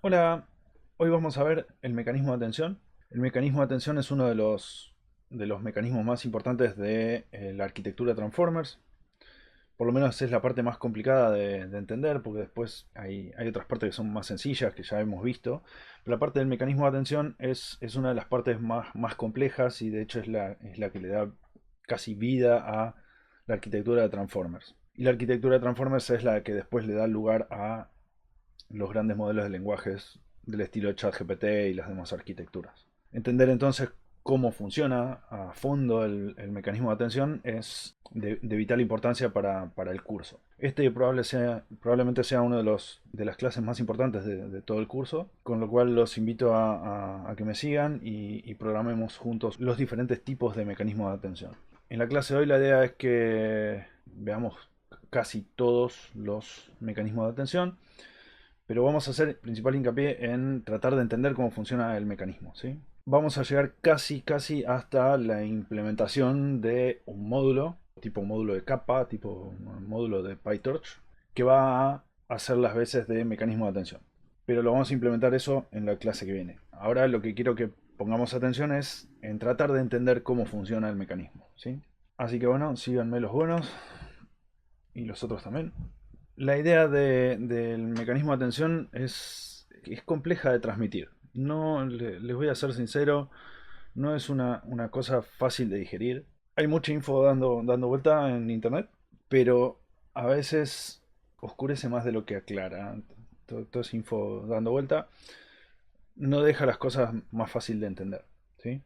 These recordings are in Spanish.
Hola, hoy vamos a ver el mecanismo de atención. El mecanismo de atención es uno de los mecanismos más importantes de la arquitectura Transformers. Por lo menos es la parte más complicada de entender, porque después hay otras partes que son más sencillas, que ya hemos visto. Pero la parte del mecanismo de atención es una de las partes más complejas y de hecho es la que le da casi vida a la arquitectura de Transformers. Y la arquitectura de Transformers es la que después le da lugar a los grandes modelos de lenguajes del estilo ChatGPT y las demás arquitecturas. Entender entonces cómo funciona a fondo el mecanismo de atención es de vital importancia para el curso. Este probablemente sea uno de las clases más importantes de todo el curso, con lo cual los invito a que me sigan y programemos juntos los diferentes tipos de mecanismos de atención. En la clase de hoy la idea es que veamos casi todos los mecanismos de atención, pero vamos a hacer principal hincapié en tratar de entender cómo funciona el mecanismo, ¿sí? Vamos a llegar casi hasta la implementación de un módulo, tipo módulo de capa, tipo módulo de PyTorch, que va a hacer las veces de mecanismo de atención. Pero lo vamos a implementar eso en la clase que viene. Ahora lo que quiero que pongamos atención es en tratar de entender cómo funciona el mecanismo, ¿sí? Así que bueno, síganme los buenos y los otros también. La idea del mecanismo de atención es compleja de transmitir. No, les voy a ser sincero, no es una cosa fácil de digerir. Hay mucha info dando vuelta en internet, pero a veces oscurece más de lo que aclara. Toda esa info dando vuelta no deja las cosas más fácil de entender, ¿sí?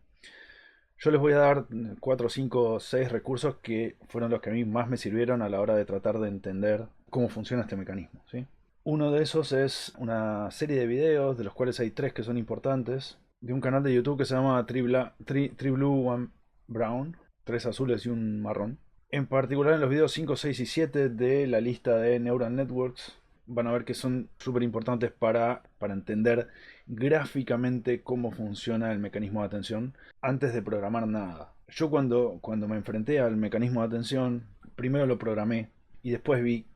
Yo les voy a dar 4, 5, 6 recursos que fueron los que a mí más me sirvieron a la hora de tratar de entender cómo funciona este mecanismo, ¿sí? Uno de esos es una serie de videos, de los cuales hay 3 que son importantes, de un canal de YouTube que se llama Three Blue, One Brown, 3 azules y un marrón. En particular en los videos 5, 6 y 7 de la lista de Neural Networks, van a ver que son súper importantes para entender gráficamente cómo funciona el mecanismo de atención antes de programar nada. Yo cuando me enfrenté al mecanismo de atención, primero lo programé y después vi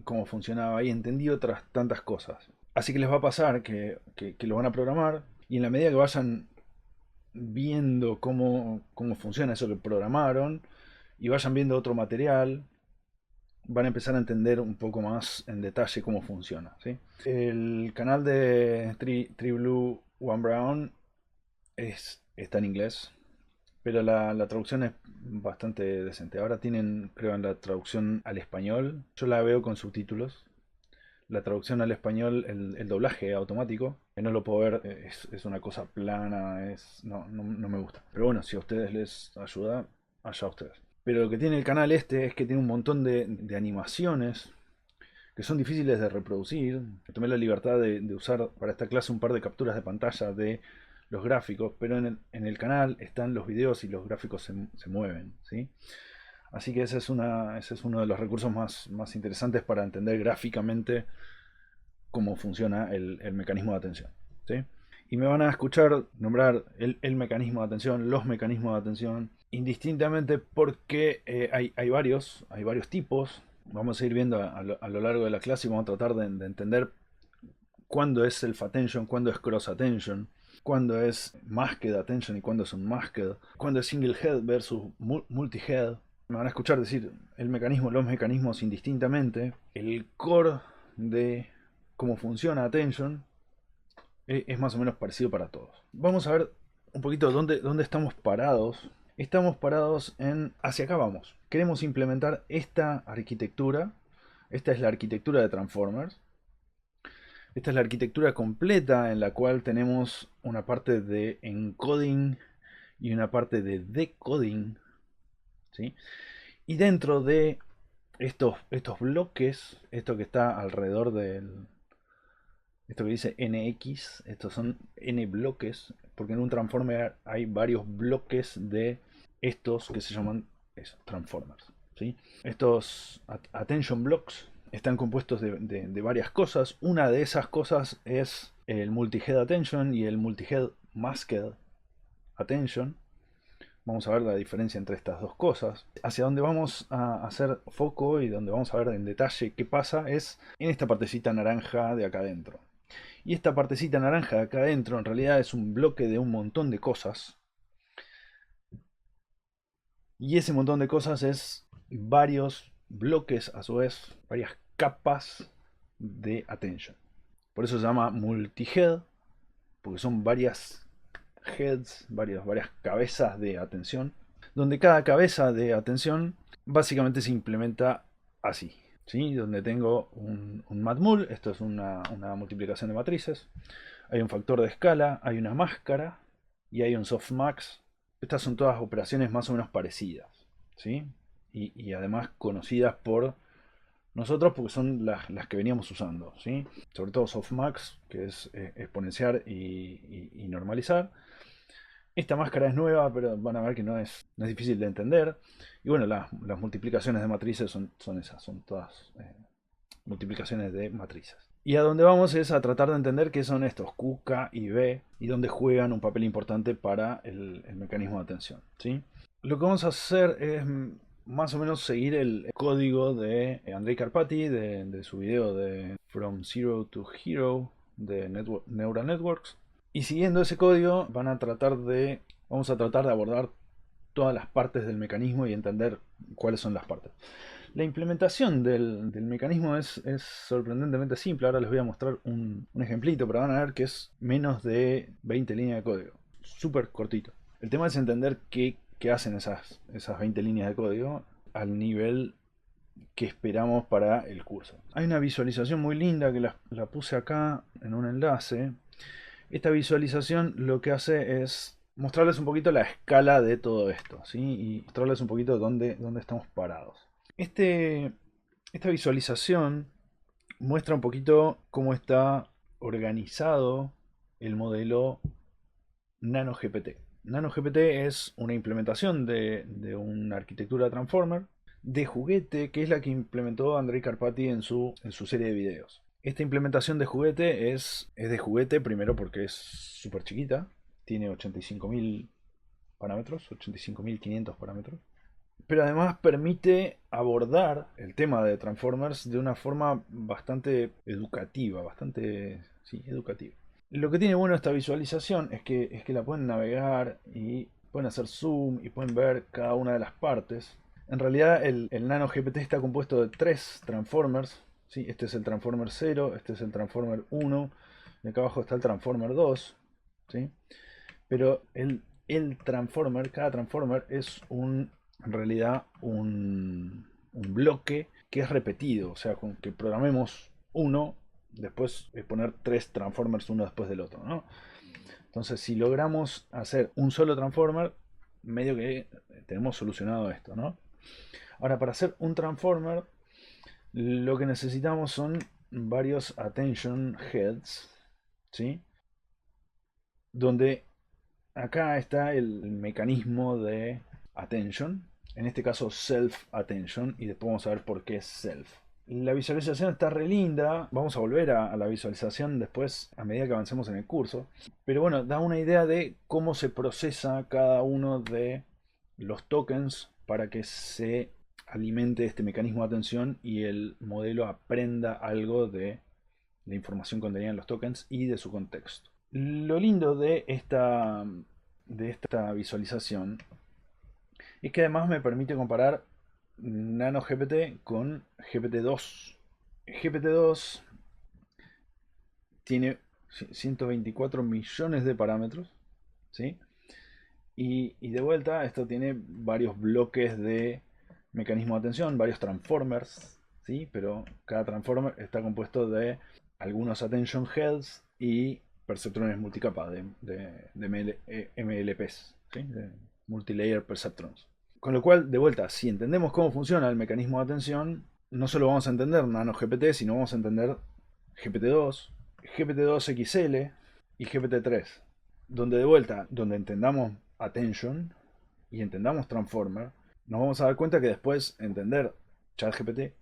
cómo funcionaba y entendí otras tantas cosas. Así que les va a pasar que lo van a programar y en la medida que vayan viendo cómo funciona eso que programaron y vayan viendo otro material, van a empezar a entender un poco más en detalle cómo funciona, ¿sí? El canal de Three Blue, One Brown está en inglés, pero la traducción es bastante decente. Ahora tienen, creo, en la traducción al español. Yo la veo con subtítulos. La traducción al español, el doblaje automático, que no lo puedo ver, es una cosa plana, no me gusta. Pero bueno, si a ustedes les ayuda, allá ustedes. Pero lo que tiene el canal este es que tiene un montón de animaciones que son difíciles de reproducir. Tomé la libertad de usar para esta clase un par de capturas de pantalla de los gráficos, pero en el canal están los videos y los gráficos se mueven, ¿sí? Así que ese es uno de los recursos más interesantes para entender gráficamente cómo funciona el mecanismo de atención, ¿sí? Y me van a escuchar nombrar el mecanismo de atención, los mecanismos de atención, indistintamente porque hay varios tipos. Vamos a ir viendo a lo largo de la clase y vamos a tratar de entender cuándo es self-attention, cuándo es cross-attention, cuándo es masked attention y cuándo es unmasked, cuándo es single head versus multi-head. Me van a escuchar decir el mecanismo, los mecanismos indistintamente. El core de cómo funciona attention es más o menos parecido para todos. Vamos a ver un poquito dónde estamos parados. Estamos parados en hacia acá vamos. Queremos implementar esta arquitectura. Esta es la arquitectura de Transformers. Esta es la arquitectura completa en la cual tenemos una parte de encoding y una parte de decoding, ¿sí? Y dentro de estos bloques, esto que está alrededor del, esto que dice NX, estos son N bloques, porque en un transformer hay varios bloques de estos que se llaman eso, transformers, ¿sí? Estos attention blocks están compuestos de varias cosas. Una de esas cosas es el multi-head attention y el multi-head masked attention. Vamos a ver la diferencia entre estas dos cosas. Hacia donde vamos a hacer foco y donde vamos a ver en detalle qué pasa es en esta partecita naranja de acá adentro. Y esta partecita naranja de acá adentro en realidad es un bloque de un montón de cosas. Y ese montón de cosas es varios bloques, a su vez, varias capas de attention. Por eso se llama multi-head, porque son varias heads, varias cabezas de atención, donde cada cabeza de atención básicamente se implementa así. ¿Sí? Donde tengo un matmul, esto es una multiplicación de matrices, hay un factor de escala, hay una máscara y hay un softmax. Estas son todas operaciones más o menos parecidas, ¿sí? Y además conocidas por nosotros porque son las que veníamos usando, ¿sí? Sobre todo softmax, que es exponenciar y normalizar. Esta máscara es nueva, pero van a ver que no es difícil de entender. Y bueno, las multiplicaciones de matrices son esas, son todas multiplicaciones de matrices. Y a donde vamos es a tratar de entender qué son estos Q, K y B y dónde juegan un papel importante para el mecanismo de atención, ¿sí? Lo que vamos a hacer es más o menos seguir el código de Andrei Karpathy, de su video de From Zero to Hero de Neural Networks. Y siguiendo ese código vamos a tratar de abordar todas las partes del mecanismo y entender cuáles son las partes. La implementación del mecanismo es sorprendentemente simple. Ahora les voy a mostrar un ejemplito, pero van a ver que es menos de 20 líneas de código. Súper cortito. El tema es entender qué hacen esas 20 líneas de código al nivel que esperamos para el curso. Hay una visualización muy linda que la puse acá en un enlace. Esta visualización lo que hace es mostrarles un poquito la escala de todo esto, ¿sí? Y mostrarles un poquito dónde estamos parados. Esta visualización muestra un poquito cómo está organizado el modelo NanoGPT. NanoGPT es una implementación de una arquitectura Transformer de juguete que es la que implementó Andrei Karpathy en su serie de videos. Esta implementación de juguete es de juguete primero porque es súper chiquita, tiene 85.000 parámetros, 85.500 parámetros, pero además permite abordar el tema de Transformers de una forma bastante educativa, bastante, sí, educativa. Lo que tiene bueno esta visualización es que la pueden navegar y pueden hacer zoom y pueden ver cada una de las partes. En realidad el Nano GPT está compuesto de 3 Transformers. ¿Sí? Este es el Transformer 0, este es el Transformer 1 y acá abajo está el Transformer 2. ¿Sí? Pero cada Transformer es en realidad un bloque que es repetido. O sea, con que programemos uno, después poner 3 Transformers uno después del otro, ¿no? Entonces, si logramos hacer un solo Transformer, medio que tenemos solucionado esto, ¿no? Ahora, para hacer un Transformer, lo que necesitamos son varios Attention Heads, ¿sí? Donde acá está el mecanismo de Attention, en este caso Self Attention, y después vamos a ver por qué es Self. La visualización está re linda, vamos a volver a la visualización después a medida que avancemos en el curso, pero bueno, da una idea de cómo se procesa cada uno de los tokens para que se alimente este mecanismo de atención y el modelo aprenda algo de la información contenida en los tokens y de su contexto. Lo lindo de esta visualización es que además me permite comparar Nano GPT con GPT-2. GPT-2 tiene 124 millones de parámetros, ¿sí? Y de vuelta, esto tiene varios bloques de mecanismo de atención, varios transformers, ¿sí? Pero cada transformer está compuesto de algunos attention heads y perceptrones multicapa de MLPs, ¿sí? De multilayer perceptrons. Con lo cual, de vuelta, si entendemos cómo funciona el mecanismo de atención, no solo vamos a entender NanoGPT, sino vamos a entender GPT-2, GPT-2 XL y GPT-3. Donde de vuelta, donde entendamos Attention y entendamos Transformer, nos vamos a dar cuenta que después entender ChatGPT,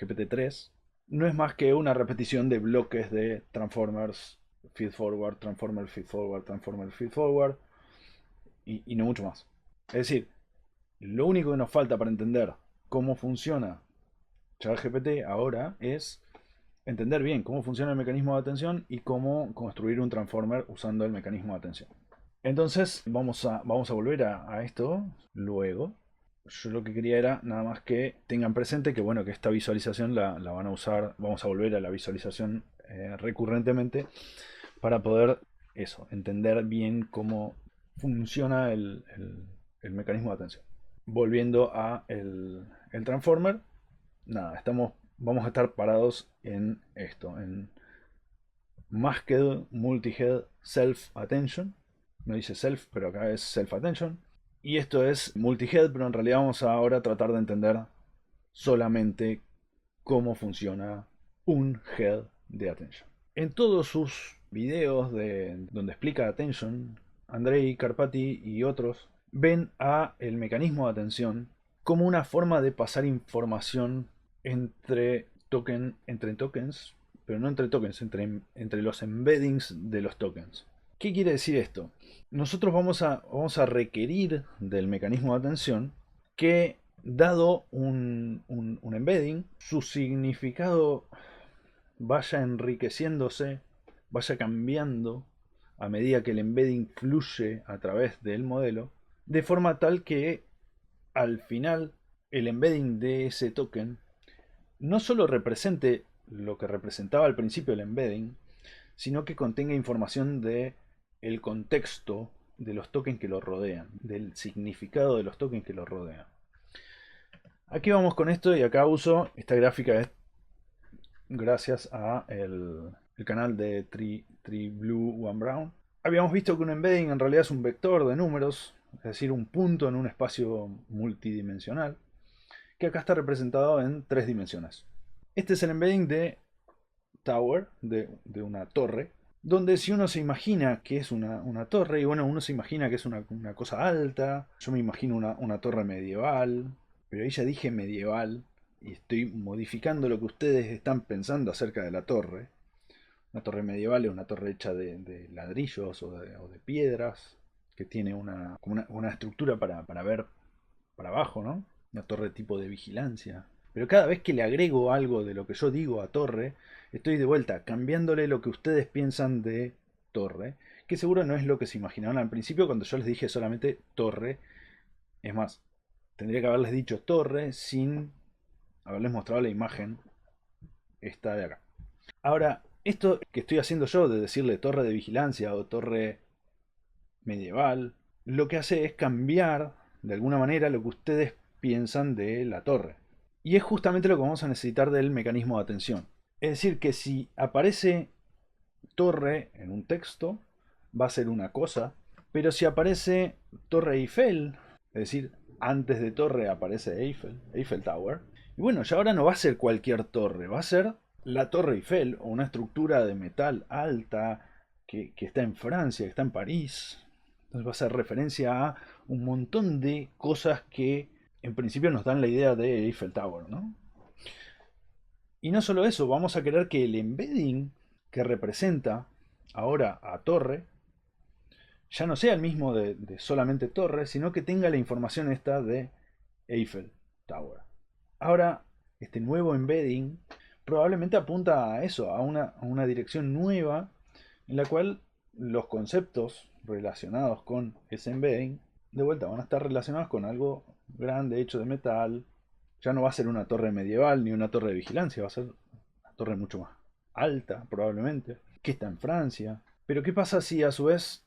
GPT-3, no es más que una repetición de bloques de Transformers, Feed Forward, Transformer, Feed Forward, Transformer, Feed Forward, y no mucho más. Es decir, lo único que nos falta para entender cómo funciona ChatGPT ahora es entender bien cómo funciona el mecanismo de atención y cómo construir un transformer usando el mecanismo de atención. Entonces vamos a volver a esto luego. Yo lo que quería era nada más que tengan presente que bueno, que esta visualización la van a usar, vamos a volver a la visualización recurrentemente para poder eso, entender bien cómo funciona el mecanismo de atención. Volviendo a el transformer, nada, vamos a estar parados en esto, en Masked Multi-Head Self-Attention. No dice self, pero acá es self-attention. Y esto es multi-head, pero en realidad vamos a ahora tratar de entender solamente cómo funciona un head de attention. En todos sus videos donde explica attention, Andrei Karpathy y otros ven a el mecanismo de atención como una forma de pasar información entre tokens, pero no entre tokens, entre los embeddings de los tokens. ¿Qué quiere decir esto? Nosotros vamos a requerir del mecanismo de atención que, dado un embedding, su significado vaya enriqueciéndose, vaya cambiando a medida que el embedding fluye a través del modelo, de forma tal que al final el embedding de ese token no solo represente lo que representaba al principio el embedding, sino que contenga información de el contexto de los tokens que lo rodean, del significado de los tokens que lo rodean. Aquí vamos con esto y acá uso esta gráfica es gracias a el canal de Three Blue One Brown. Habíamos visto que un embedding en realidad es un vector de números, es decir, un punto en un espacio multidimensional, que acá está representado en 3 dimensiones. Este es el embedding de tower, de una torre, donde si uno se imagina que es una torre, y bueno, uno se imagina que es una cosa alta, yo me imagino una torre medieval, pero ahí ya dije medieval, y estoy modificando lo que ustedes están pensando acerca de la torre. Una torre medieval es una torre hecha de ladrillos o de piedras, que tiene una estructura para ver para abajo, ¿no? Una torre tipo de vigilancia. Pero cada vez que le agrego algo de lo que yo digo a torre, estoy de vuelta cambiándole lo que ustedes piensan de torre, que seguro no es lo que se imaginaban al principio cuando yo les dije solamente torre. Es más, tendría que haberles dicho torre sin haberles mostrado la imagen esta de acá. Ahora, esto que estoy haciendo yo de decirle torre de vigilancia o torre medieval, lo que hace es cambiar de alguna manera lo que ustedes piensan de la torre. Y es justamente lo que vamos a necesitar del mecanismo de atención. Es decir, que si aparece torre en un texto, va a ser una cosa, pero si aparece Torre Eiffel, es decir, antes de torre aparece Eiffel Tower, y bueno, ya ahora no va a ser cualquier torre, va a ser la Torre Eiffel o una estructura de metal alta que está en Francia, que está en París. Entonces va a ser referencia a un montón de cosas que en principio nos dan la idea de Eiffel Tower, ¿no? Y no solo eso, vamos a querer que el embedding que representa ahora a torre ya no sea el mismo de solamente torre, sino que tenga la información esta de Eiffel Tower. Ahora, este nuevo embedding probablemente apunta a eso, a una dirección nueva en la cual los conceptos relacionados con ese embedding de vuelta van a estar relacionados con algo grande hecho de metal. Ya no va a ser una torre medieval ni una torre de vigilancia, va a ser una torre mucho más alta probablemente, que está en Francia. Pero ¿qué pasa si a su vez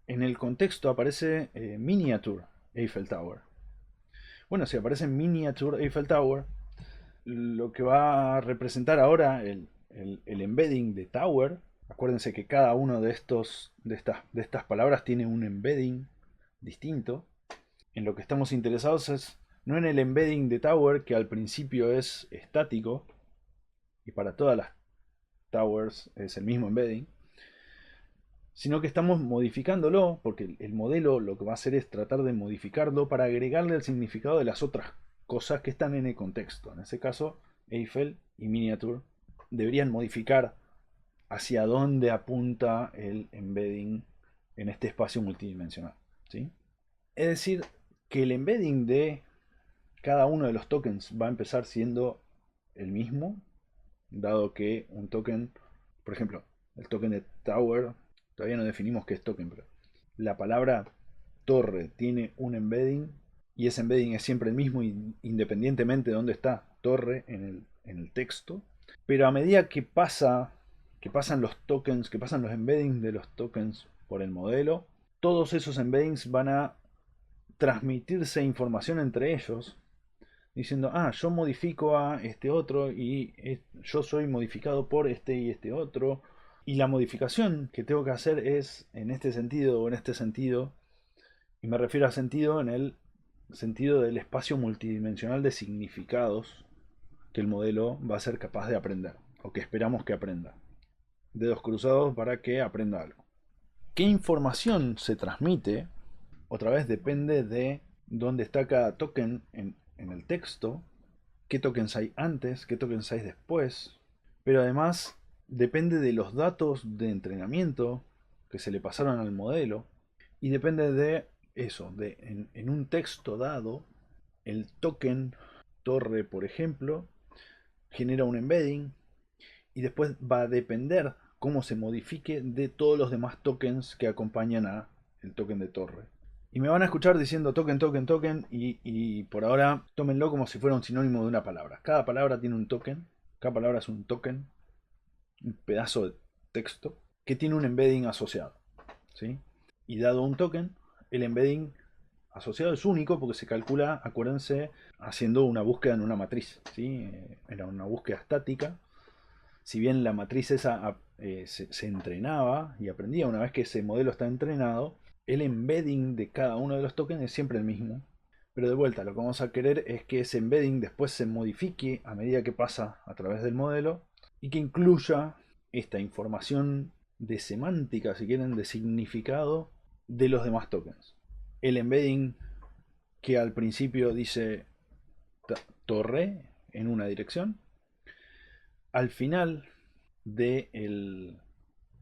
en el contexto aparece Miniature Eiffel Tower? Bueno, si aparece Miniature Eiffel Tower, lo que va a representar ahora el embedding de Tower, acuérdense que cada uno de estas palabras tiene un embedding distinto. En lo que estamos interesados es no en el embedding de Tower, que al principio es estático, y para todas las Towers es el mismo embedding, sino que estamos modificándolo, porque el modelo lo que va a hacer es tratar de modificarlo para agregarle el significado de las otras cosas que están en el contexto. En ese caso, Eiffel y Miniature deberían modificar hacia dónde apunta el embedding en este espacio multidimensional, ¿sí? Es decir, que el embedding de cada uno de los tokens va a empezar siendo el mismo, dado que un token, por ejemplo, el token de Tower, todavía no definimos qué es token, pero la palabra torre tiene un embedding y ese embedding es siempre el mismo independientemente de dónde está torre en el texto. Pero a medida que pasan los tokens, que pasan los embeddings de los tokens por el modelo, todos esos embeddings van a transmitirse información entre ellos, diciendo, ah, yo modifico a este otro y yo soy modificado por este y este otro. Y la modificación que tengo que hacer es en este sentido o en este sentido, y me refiero a sentido en el sentido del espacio multidimensional de significados que el modelo va a ser capaz de aprender, o que esperamos que aprenda. Dedos cruzados para que aprenda algo. ¿Qué información se transmite? Otra vez depende de dónde está cada token en el texto, qué tokens hay antes, qué tokens hay después, pero además depende de los datos de entrenamiento que se le pasaron al modelo y depende de eso, en un texto dado, el token torre, por ejemplo, genera un embedding y después va a depender cómo se modifique de todos los demás tokens que acompañan a el token de torre. Y me van a escuchar diciendo token, token, token y por ahora tómenlo como si fuera un sinónimo de una palabra. Cada palabra tiene un token, cada palabra es un token, un pedazo de texto que tiene un embedding asociado. ¿Sí? Y dado un token, el embedding asociado es único porque se calcula, acuérdense, haciendo una búsqueda en una matriz. ¿Sí? Era una búsqueda estática. Si bien la matriz esa se entrenaba y aprendía, una vez que ese modelo está entrenado, el embedding de cada uno de los tokens es siempre el mismo. Pero de vuelta, lo que vamos a querer es que ese embedding después se modifique a medida que pasa a través del modelo y que incluya esta información de semántica, si quieren, de significado de los demás tokens. El embedding que al principio dice torre en una dirección, al final del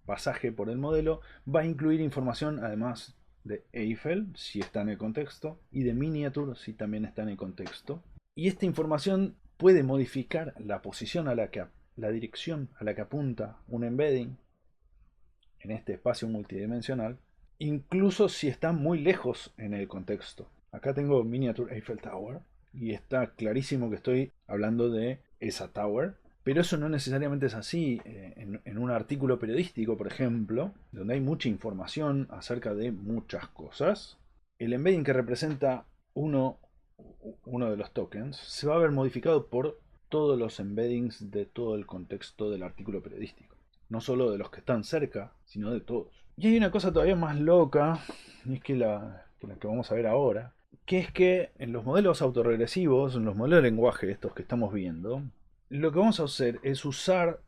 pasaje por el modelo va a incluir información además de Eiffel si está en el contexto y de Miniature si también está en el contexto. Y esta información puede modificar la posición a la dirección a la que apunta un embedding en este espacio multidimensional, incluso si está muy lejos en el contexto. Acá tengo Miniature Eiffel Tower y está clarísimo que estoy hablando de esa tower, pero eso no necesariamente es así. En un artículo periodístico, por ejemplo, donde hay mucha información acerca de muchas cosas, el embedding que representa uno de los tokens se va a ver modificado por todos los embeddings de todo el contexto del artículo periodístico. No solo de los que están cerca, sino de todos. Y hay una cosa todavía más loca, y es que la que vamos a ver ahora, que es que en los modelos autorregresivos, en los modelos de lenguaje estos que estamos viendo, lo que vamos a hacer es usar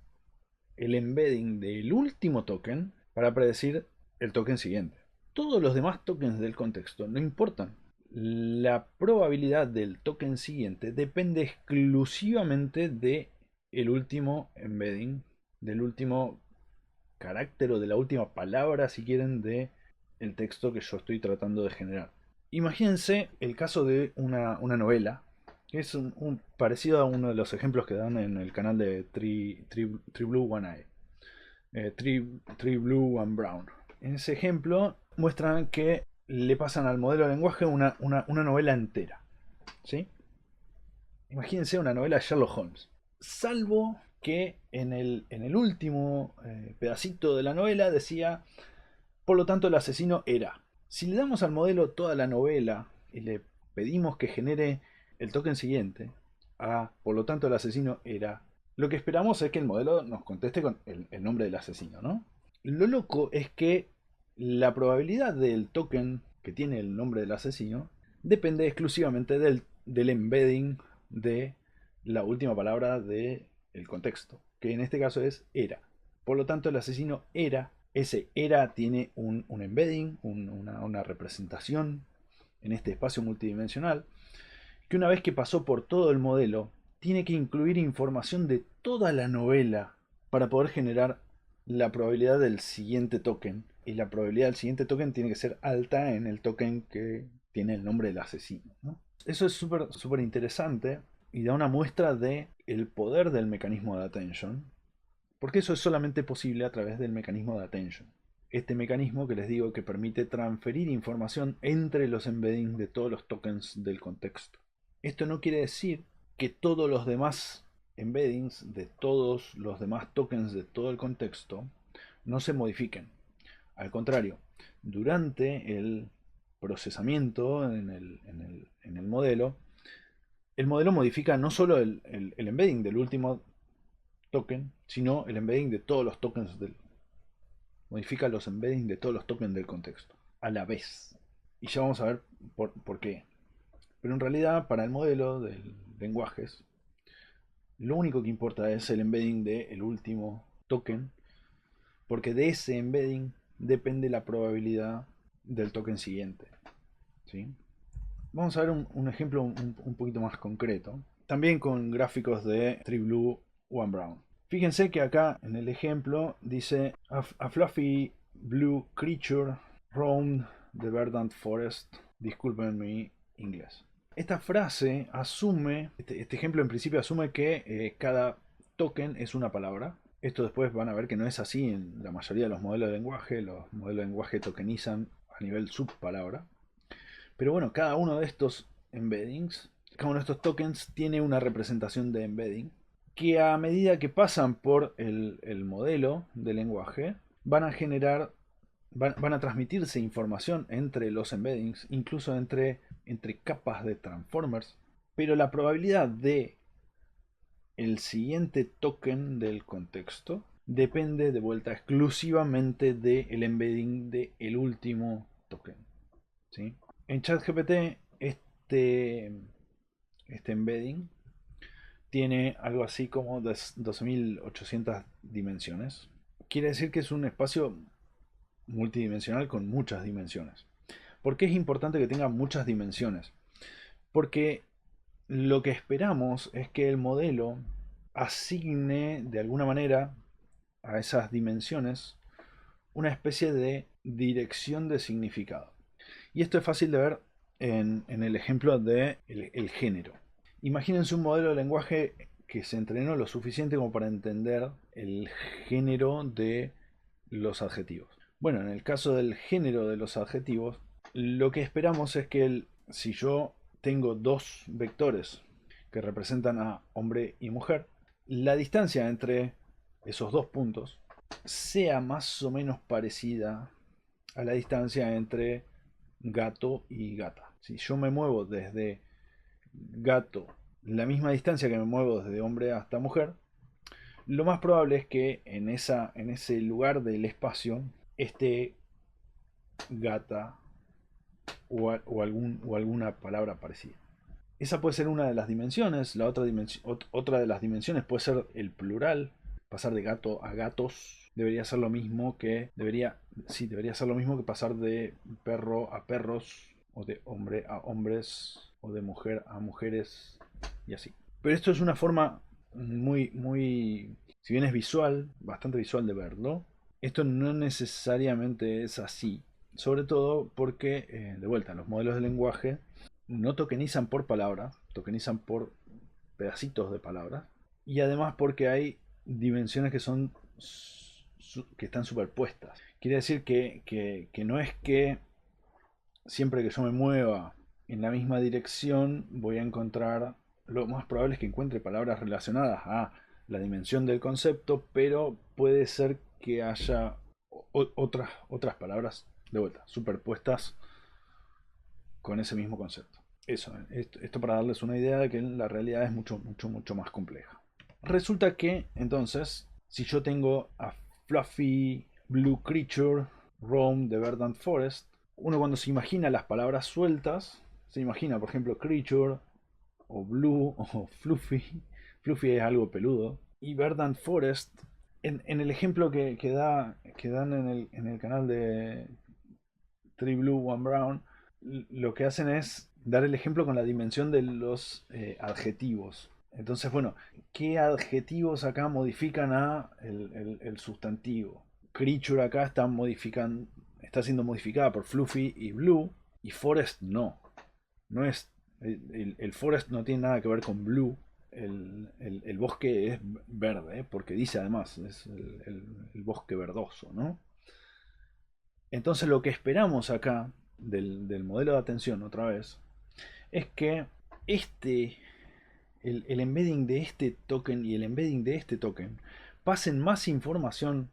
el embedding del último token para predecir el token siguiente. Todos los demás tokens del contexto no importan. La probabilidad del token siguiente depende exclusivamente de el último embedding, del último carácter o de la última palabra, si quieren, de el texto que yo estoy tratando de generar. Imagínense el caso de una novela, que es parecido a uno de los ejemplos que dan en el canal de Tree Blue One Eye. Tree Blue One Brown. En ese ejemplo muestran que le pasan al modelo de lenguaje una novela entera. ¿Sí? Imagínense una novela de Sherlock Holmes. Salvo que en el último pedacito de la novela decía, por lo tanto el asesino era. Si le damos al modelo toda la novela y le pedimos que genere el token siguiente, por lo tanto el asesino era, lo que esperamos es que el modelo nos conteste con el nombre del asesino, ¿no? Lo loco es que la probabilidad del token que tiene el nombre del asesino depende exclusivamente del embedding de la última palabra del contexto, que en este caso es era. Por lo tanto, el asesino era, ese era tiene un embedding, una representación en este espacio multidimensional, que una vez que pasó por todo el modelo, tiene que incluir información de toda la novela para poder generar la probabilidad del siguiente token. Y la probabilidad del siguiente token tiene que ser alta en el token que tiene el nombre del asesino, ¿no? Eso es súper interesante y da una muestra de el poder del mecanismo de attention, porque eso es solamente posible a través del mecanismo de attention. Este mecanismo que les digo que permite transferir información entre los embeddings de todos los tokens del contexto. Esto no quiere decir que todos los demás embeddings de todos los demás tokens de todo el contexto no se modifiquen. Al contrario, durante el procesamiento en el modelo, el modelo modifica no solo el embedding del último token, sino el embedding de todos los tokens modifica los embeddings de todos los tokens del contexto a la vez. Y ya vamos a ver por qué. Pero en realidad, para el modelo de lenguajes, lo único que importa es el embedding del último token, porque de ese embedding depende la probabilidad del token siguiente. ¿Sí? Vamos a ver un ejemplo un poquito más concreto, también con gráficos de TreeBlue One Brown. Fíjense que acá en el ejemplo dice a fluffy blue creature roamed the verdant forest. Disculpen mi inglés. Esta frase asume, este ejemplo en principio asume que cada token es una palabra. Esto después van a ver que no es así en la mayoría de los modelos de lenguaje. Los modelos de lenguaje tokenizan a nivel subpalabra. Pero bueno, cada uno de estos embeddings, cada uno de estos tokens tiene una representación de embedding que a medida que pasan por el modelo de lenguaje van a generar, van a transmitirse información entre los embeddings, incluso entre capas de transformers, pero la probabilidad de el siguiente token del contexto depende de vuelta exclusivamente del embedding del último token. ¿Sí? En ChatGPT este embedding tiene algo así como 12.800 dimensiones. Quiere decir que es un espacio multidimensional con muchas dimensiones. ¿Por qué es importante que tenga muchas dimensiones? Porque lo que esperamos es que el modelo asigne de alguna manera a esas dimensiones una especie de dirección de significado. Y esto es fácil de ver en el ejemplo de el género. Imagínense un modelo de lenguaje que se entrenó lo suficiente como para entender el género de los adjetivos. Bueno, en el caso del género de los adjetivos, lo que esperamos es que si yo tengo dos vectores que representan a hombre y mujer, la distancia entre esos dos puntos sea más o menos parecida a la distancia entre gato y gata. Si yo me muevo desde gato la misma distancia que me muevo desde hombre hasta mujer, lo más probable es que en ese lugar del espacio esté gata o alguna palabra parecida. Esa puede ser una de las dimensiones. La otra de las dimensiones puede ser el plural. Pasar de gato a gatos debería ser lo mismo que pasar de perro a perros, o de hombre a hombres, o de mujer a mujeres, y así. Pero esto es una forma muy, si bien es visual, bastante visual de verlo, esto no necesariamente es así. Sobre todo porque, de vuelta, los modelos de lenguaje no tokenizan por palabra, tokenizan por pedacitos de palabra. Y además porque hay dimensiones que están superpuestas. Quiere decir que no es que siempre que yo me mueva en la misma dirección voy a encontrar, lo más probable es que encuentre palabras relacionadas a la dimensión del concepto, pero puede ser que haya otras palabras de vuelta, superpuestas con ese mismo concepto. Esto para darles una idea de que la realidad es mucho más compleja. Resulta que, entonces, si yo tengo a Fluffy Blue Creature Roam the Verdant Forest, uno cuando se imagina las palabras sueltas, se imagina, por ejemplo, Creature, o Blue, o Fluffy. Fluffy es algo peludo. Y Verdant Forest, en el ejemplo que dan en el canal de TreeBlue One Brown, lo que hacen es dar el ejemplo con la dimensión de los adjetivos. Entonces, bueno, ¿qué adjetivos acá modifican a el sustantivo? Creature acá está siendo modificada por Fluffy y Blue, y Forest no. No es El forest no tiene nada que ver con blue. El bosque es verde, porque dice además, es el bosque verdoso, ¿no? Entonces lo que esperamos acá del modelo de atención, otra vez, es que este, el embedding de este token y el embedding de este token pasen más información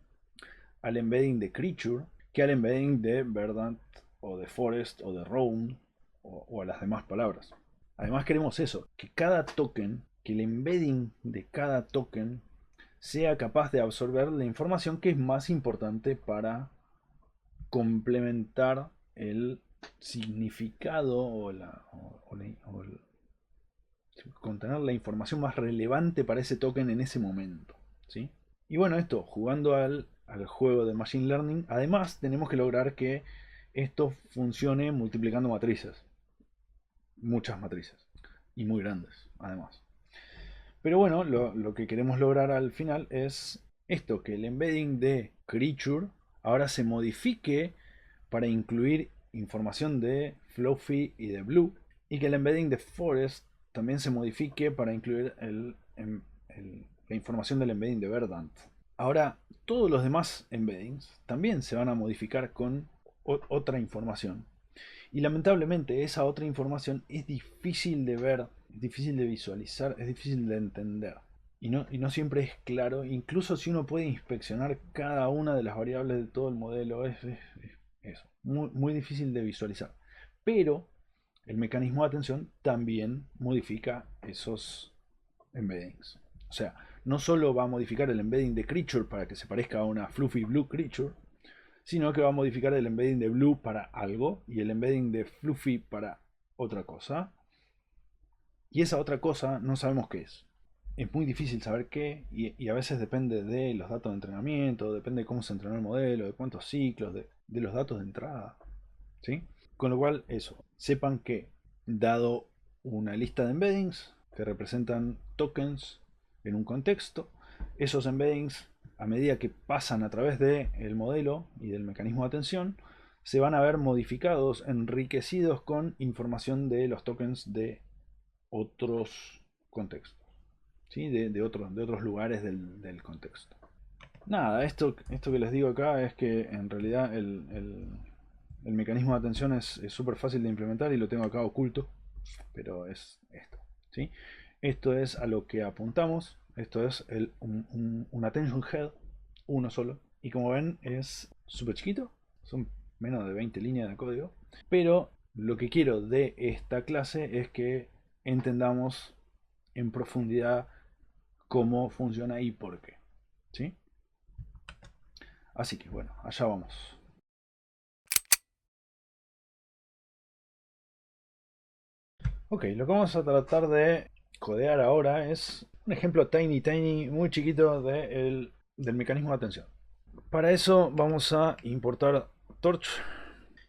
al embedding de creature que al embedding de verdant o de forest o de roam o a las demás palabras. Además queremos eso, que cada token, que el embedding de cada token sea capaz de absorber la información que es más importante para complementar el significado o contener la información más relevante para ese token en ese momento, ¿sí? Y bueno, esto, jugando al juego de Machine Learning, además tenemos que lograr que esto funcione multiplicando matrices. Muchas matrices. Y muy grandes, además. Pero bueno, lo que queremos lograr al final es esto, que el embedding de creature ahora se modifique para incluir información de Fluffy y de Blue, y que el embedding de forest también se modifique para incluir la información del embedding de Verdant. Ahora, todos los demás embeddings también se van a modificar con otra información. Y lamentablemente esa otra información es difícil de ver, es difícil de visualizar, es difícil de entender. Y no siempre es claro, incluso si uno puede inspeccionar cada una de las variables de todo el modelo, es eso, muy difícil de visualizar. Pero el mecanismo de atención también modifica esos embeddings. O sea, no solo va a modificar el embedding de creature para que se parezca a una fluffy blue creature, sino que va a modificar el embedding de blue para algo y el embedding de fluffy para otra cosa. Y esa otra cosa no sabemos qué es. Es muy difícil saber qué y a veces depende de los datos de entrenamiento, depende de cómo se entrenó el modelo, de cuántos ciclos, de los datos de entrada. ¿Sí? Con lo cual, eso, sepan que dado una lista de embeddings que representan tokens en un contexto, esos embeddings, a medida que pasan a través del modelo y del mecanismo de atención, se van a ver modificados, enriquecidos con información de los tokens de otros contextos, ¿sí? de otros lugares del contexto. Nada, esto que les digo acá es que en realidad el mecanismo de atención es súper fácil de implementar y lo tengo acá oculto, pero es esto, ¿sí? Esto es a lo que apuntamos, esto es un attention head, uno solo, y como ven es súper chiquito, son menos de 20 líneas de código, pero lo que quiero de esta clase es que entendamos en profundidad cómo funciona y por qué, ¿sí? Así que bueno, allá vamos. Ok, lo que vamos a tratar de codear ahora es un ejemplo tiny, muy chiquito del mecanismo de atención. Para eso vamos a importar Torch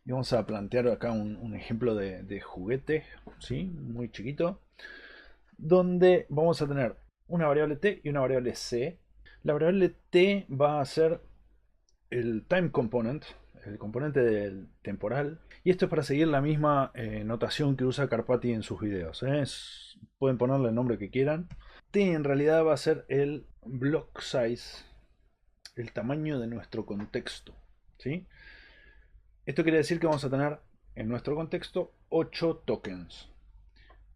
y vamos a plantear acá un ejemplo de juguete, ¿sí? Muy chiquito, donde vamos a tener una variable t y una variable c. La variable t va a ser el time component, el componente del temporal, y esto es para seguir la misma notación que usa Karpati en sus videos. Pueden ponerle el nombre que quieran. T en realidad va a ser el block size, el tamaño de nuestro contexto, ¿sí? Esto quiere decir que vamos a tener en nuestro contexto 8 tokens.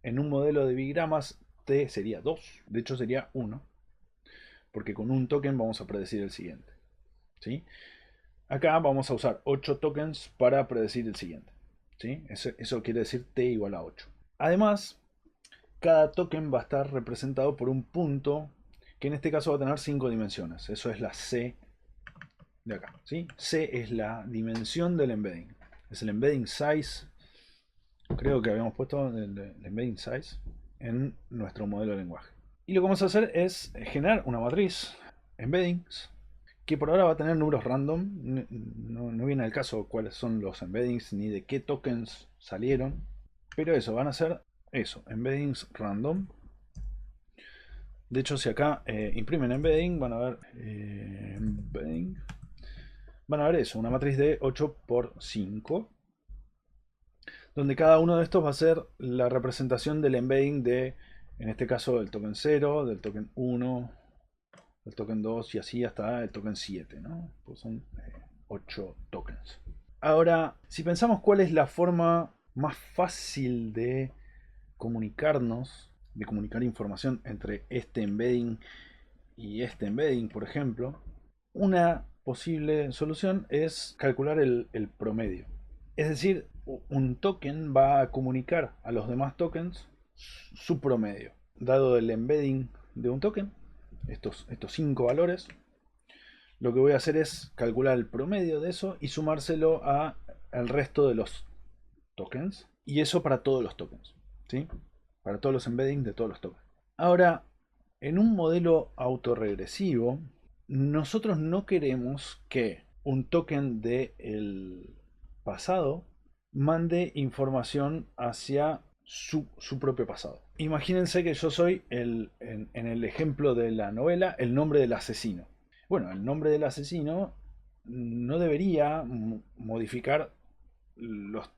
En un modelo de bigramas T sería 2, de hecho sería 1, porque con un token vamos a predecir el siguiente, ¿sí? Acá vamos a usar 8 tokens para predecir el siguiente, ¿sí? Eso quiere decir t igual a 8. Además, cada token va a estar representado por un punto que en este caso va a tener 5 dimensiones. Eso es la C de acá, ¿sí? C es la dimensión del embedding. Es el embedding size. Creo que habíamos puesto el embedding size en nuestro modelo de lenguaje. Y lo que vamos a hacer es generar una matriz embeddings que por ahora va a tener números random. No viene al caso cuáles son los embeddings ni de qué tokens salieron. Pero eso, van a ser eso, embeddings random. De hecho, si acá imprimen embedding, van a ver van a ver eso, una matriz de 8 por 5. donde cada uno de estos va a ser la representación del embedding de, en este caso, del token 0, del token 1, del token 2 y así hasta el token 7, ¿no? Pues son 8 tokens. Ahora, si pensamos cuál es la forma más fácil de comunicarnos, de comunicar información entre este embedding y este embedding, por ejemplo, una posible solución es calcular el promedio. Es decir, un token va a comunicar a los demás tokens su promedio. Dado el embedding de un token, estos 5 valores, lo que voy a hacer es calcular el promedio de eso y sumárselo al resto de los tokens. Y eso para todos los tokens, ¿sí? Para todos los embeddings de todos los tokens. Ahora, en un modelo autorregresivo, nosotros no queremos que un token del pasado mande información hacia su propio pasado. Imagínense que yo soy, en el ejemplo de la novela, el nombre del asesino. Bueno, el nombre del asesino no debería modificar los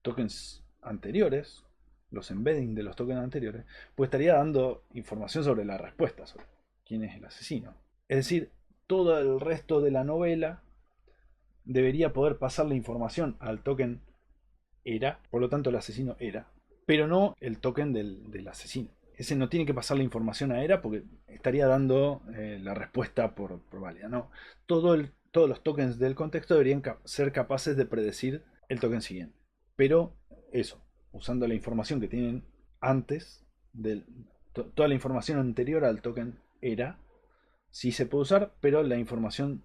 tokens anteriores, los embeddings de los tokens anteriores, pues estaría dando información sobre la respuesta, sobre quién es el asesino. Es decir, todo el resto de la novela debería poder pasar la información al token era, por lo tanto el asesino era, pero no el token del asesino. Ese no tiene que pasar la información a era porque estaría dando la respuesta por válida. No, todos los tokens del contexto deberían ser capaces de predecir el token siguiente. Pero eso, usando la información que tienen antes, toda la información anterior al token era, sí se puede usar, pero la información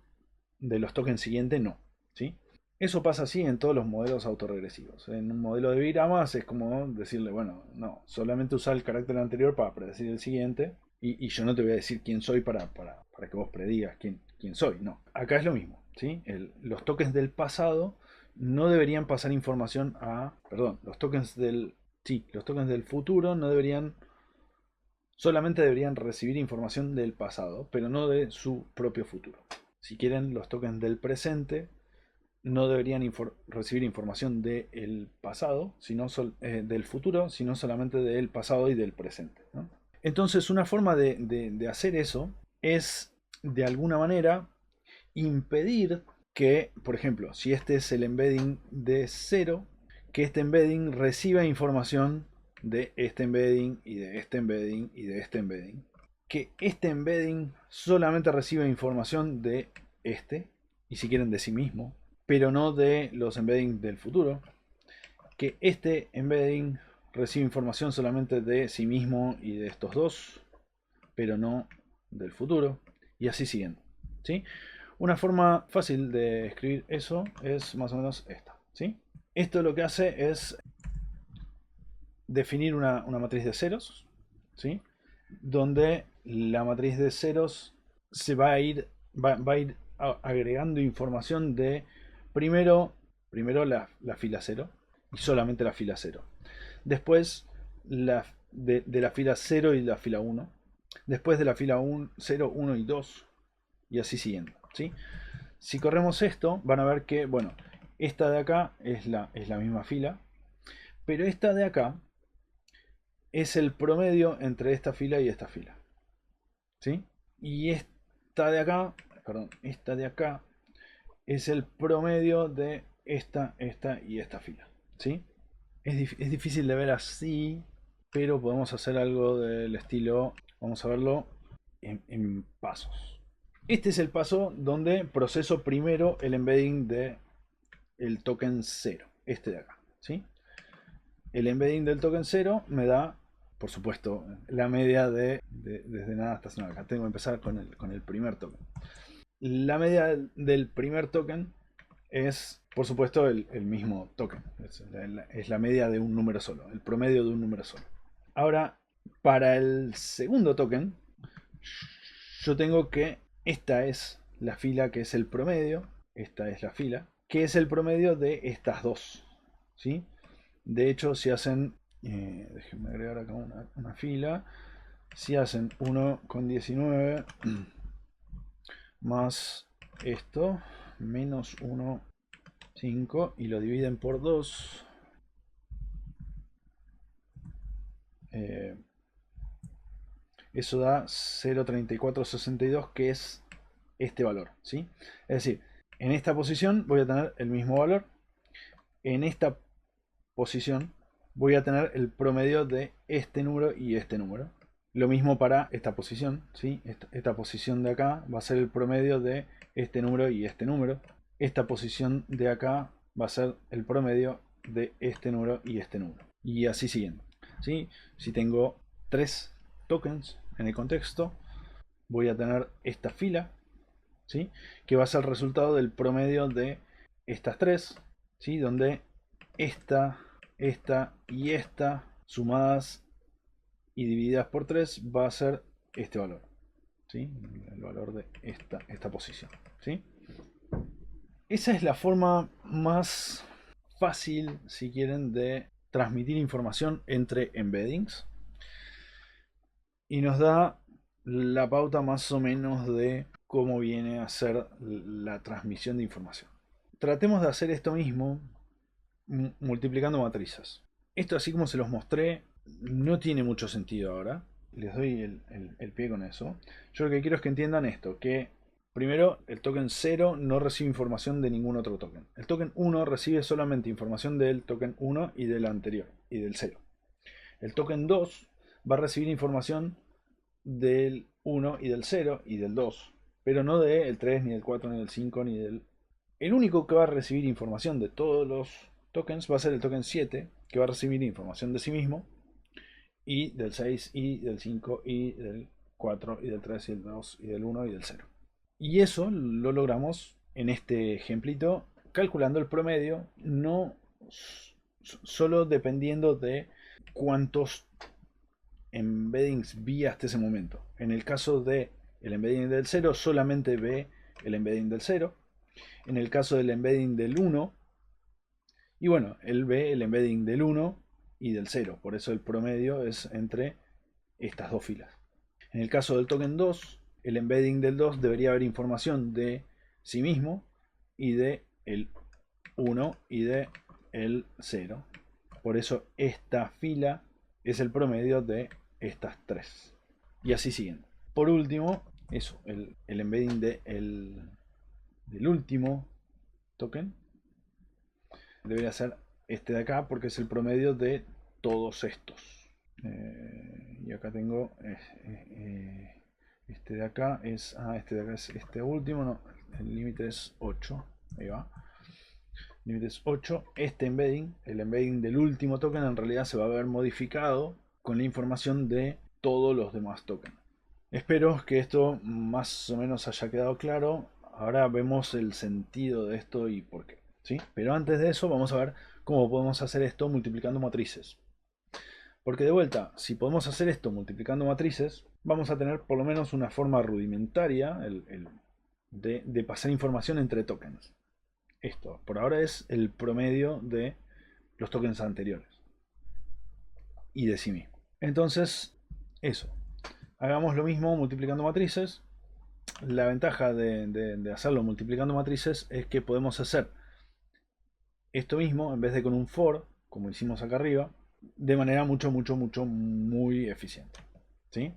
de los tokens siguientes no. ¿Sí? Eso pasa así en todos los modelos autorregresivos. En un modelo de Viramas es como decirle, bueno, no, solamente usar el carácter anterior para predecir el siguiente y yo no te voy a decir quién soy para que vos predigas quién soy. No, acá es lo mismo. ¿Sí? Los tokens del pasado no deberían pasar información a... Perdón, los tokens los tokens del futuro no deberían... Solamente deberían recibir información del pasado, pero no de su propio futuro. Si quieren, los tokens del presente no deberían recibir información del pasado, sino del futuro, sino solamente del pasado y del presente, ¿no? Entonces, una forma de hacer eso es, de alguna manera, impedir que, por ejemplo, si este es el embedding de 0, que este embedding reciba información de este embedding y de este embedding y de este embedding. Que este embedding solamente reciba información de este, y si quieren de sí mismo, pero no de los embeddings del futuro. Que este embedding recibe información solamente de sí mismo y de estos dos, pero no del futuro, y así siguiendo. ¿Sí? Una forma fácil de escribir eso es más o menos esta. ¿Sí? Esto lo que hace es definir una matriz de ceros, ¿sí? Donde la matriz de ceros se va a ir, va a ir agregando información de primero la fila 0 y solamente la fila 0. Después de la fila 0 y la fila 1. Después de la fila 1, 0, 1 y 2. Y así siguiendo. ¿Sí? Si corremos esto, van a ver que, bueno, esta de acá es la misma fila. Pero esta de acá es el promedio entre esta fila y esta fila. ¿Sí? Y esta de acá, perdón, esta de acá es el promedio de esta y esta fila. ¿Sí? Es difícil de ver así, pero podemos hacer algo del estilo, vamos a verlo en pasos. Este es el paso donde proceso primero el embedding de el token 0, este de acá. ¿Sí? El embedding del token 0 me da, por supuesto, la media desde nada hasta 0. Acá tengo que empezar con el primer token. La media del primer token es, por supuesto, el mismo token. Es la media de un número solo, el promedio de un número solo. Ahora, para el segundo token, yo tengo que esta es la fila que es el promedio, esta es la fila, que es el promedio de estas dos. ¿Sí? De hecho, si hacen, déjenme agregar acá una fila, si hacen 1,19 más esto, menos 1,5 y lo dividen por 2, Eso da 0.3462, que es este valor, ¿sí? Es decir, en esta posición voy a tener el mismo valor. En esta posición voy a tener el promedio de este número y este número. Lo mismo para esta posición, ¿sí? Esta posición de acá va a ser el promedio de este número y este número. Esta posición de acá va a ser el promedio de este número y este número. Y así siguiendo, ¿sí? Si tengo 3 tokens en el contexto, voy a tener esta fila, ¿sí? Que va a ser el resultado del promedio de estas 3, ¿sí? Donde esta y esta sumadas y divididas por 3 va a ser este valor, ¿sí? El valor de esta posición, ¿sí? Esa es la forma más fácil, si quieren, de transmitir información entre embeddings. Y nos da la pauta más o menos de cómo viene a ser la transmisión de información. Tratemos de hacer esto mismo multiplicando matrices. Esto, así como se los mostré, no tiene mucho sentido ahora. Les doy el pie con eso. Yo lo que quiero es que entiendan esto, que primero el token 0 no recibe información de ningún otro token. El token 1 recibe solamente información del token 1 y del anterior, y del 0. El token 2 va a recibir información del 1 y del 0 y del 2, pero no del 3, ni del 4, ni del 5, ni del... El único que va a recibir información de todos los tokens va a ser el token 7, que va a recibir información de sí mismo, y del 6, y del 5, y del 4, y del 3, y del 2, y del 1, y del 0. Y eso lo logramos en este ejemplito calculando el promedio, no solo dependiendo de cuántos embeddings vi hasta ese momento. En el caso de el embedding del 0, solamente ve el embedding del 0. En el caso del embedding del 1, y bueno, él ve el embedding del 1 y del 0. Por eso el promedio es entre estas dos filas. En el caso del token 2, el embedding del 2 debería haber información de sí mismo y de el 1 y de el 0. Por eso esta fila es el promedio de estas 3. Y así siguen. Por último, eso, el embedding del último token debería ser este de acá, porque es el promedio de todos estos. Y acá tengo este de acá es este de acá es este último, no, el límite es 8. Ahí va. Límite es 8. Este embedding, el embedding del último token, en realidad se va a ver modificado con la información de todos los demás tokens. Espero que esto más o menos haya quedado claro. Ahora vemos el sentido de esto y por qué, ¿sí? Pero antes de eso vamos a ver cómo podemos hacer esto multiplicando matrices. Porque de vuelta, si podemos hacer esto multiplicando matrices, vamos a tener por lo menos una forma rudimentaria de pasar información entre tokens. Esto por ahora es el promedio de los tokens anteriores y de sí mismo. Entonces, eso. Hagamos lo mismo multiplicando matrices. La ventaja de hacerlo multiplicando matrices es que podemos hacer esto mismo en vez de con un for, como hicimos acá arriba, de manera muy eficiente, ¿sí?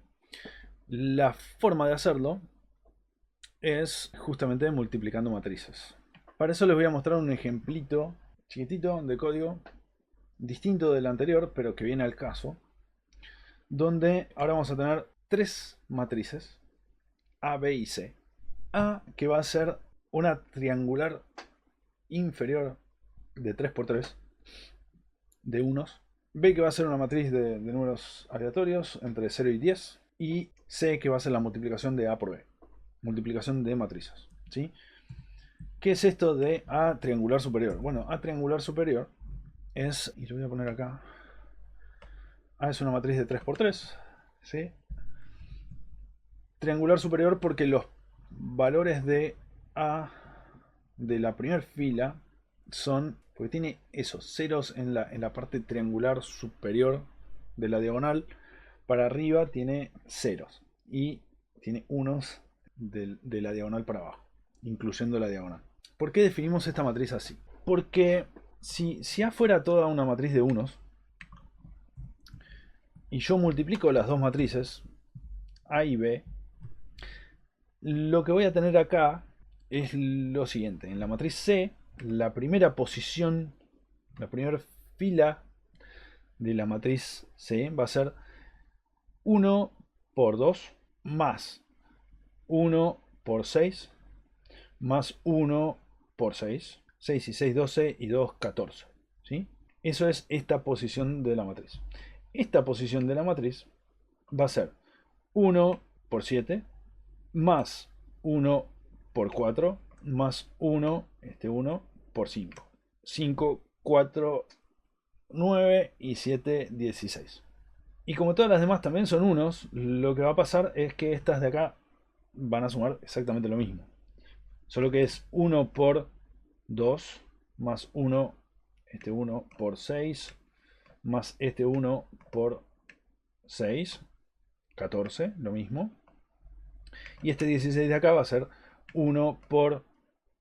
La forma de hacerlo es justamente multiplicando matrices. Para eso les voy a mostrar un ejemplito chiquitito de código distinto del anterior, pero que viene al caso, donde ahora vamos a tener 3 matrices, A, B y C. A, que va a ser una triangular inferior de 3×3 de unos. B, que va a ser una matriz de números aleatorios entre 0 y 10. Y C, que va a ser la multiplicación de A por B. Multiplicación de matrices, ¿sí? ¿Qué es esto de A triangular superior? Bueno, A triangular superior es, y lo voy a poner acá, A es una matriz de 3×3, ¿sí? Triangular superior porque los valores de A de la primera fila son, porque tiene esos ceros en la parte triangular superior de la diagonal, para arriba tiene ceros y tiene unos de la diagonal para abajo, incluyendo la diagonal. ¿Por qué definimos esta matriz así? Porque si A fuera toda una matriz de unos, y yo multiplico las dos matrices, A y B, lo que voy a tener acá es lo siguiente. En la matriz C, la primera posición, la primera fila de la matriz C va a ser 1 por 2 más 1 por 6 más 1 por 6. 6 y 6, 12 y 2, 14. ¿Sí? Eso es esta posición de la matriz. Esta posición de la matriz va a ser 1 por 7 más 1 por 4 más 1, 1 por 5. 5, 4, 9 y 7, 16. Y como todas las demás también son unos, lo que va a pasar es que estas de acá van a sumar exactamente lo mismo. Solo que es 1 por 2 más 1, 1 por 6 más 1 por 6, 14, lo mismo. Y este 16 de acá va a ser 1 por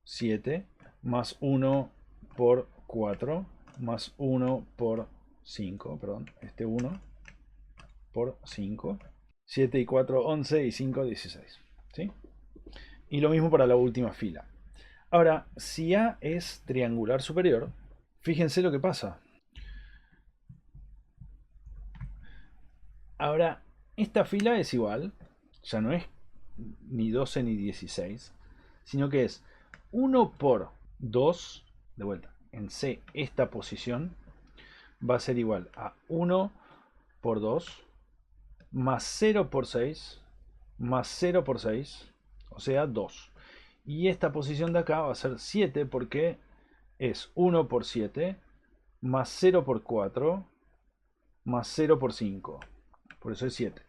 7 más 1 por 4 más 1 por 5, perdón, 1 por 5. 7 y 4, 11 y 5, 16. ¿Sí? Y lo mismo para la última fila. Ahora, si A es triangular superior, fíjense lo que pasa. Ahora, esta fila es igual, ya no es ni 12 ni 16, sino que es 1 por 2, de vuelta, en C esta posición va a ser igual a 1 por 2 más 0 por 6 más 0 por 6, o sea 2. Y esta posición de acá va a ser 7 porque es 1 por 7 más 0 por 4 más 0 por 5. Por eso es 7.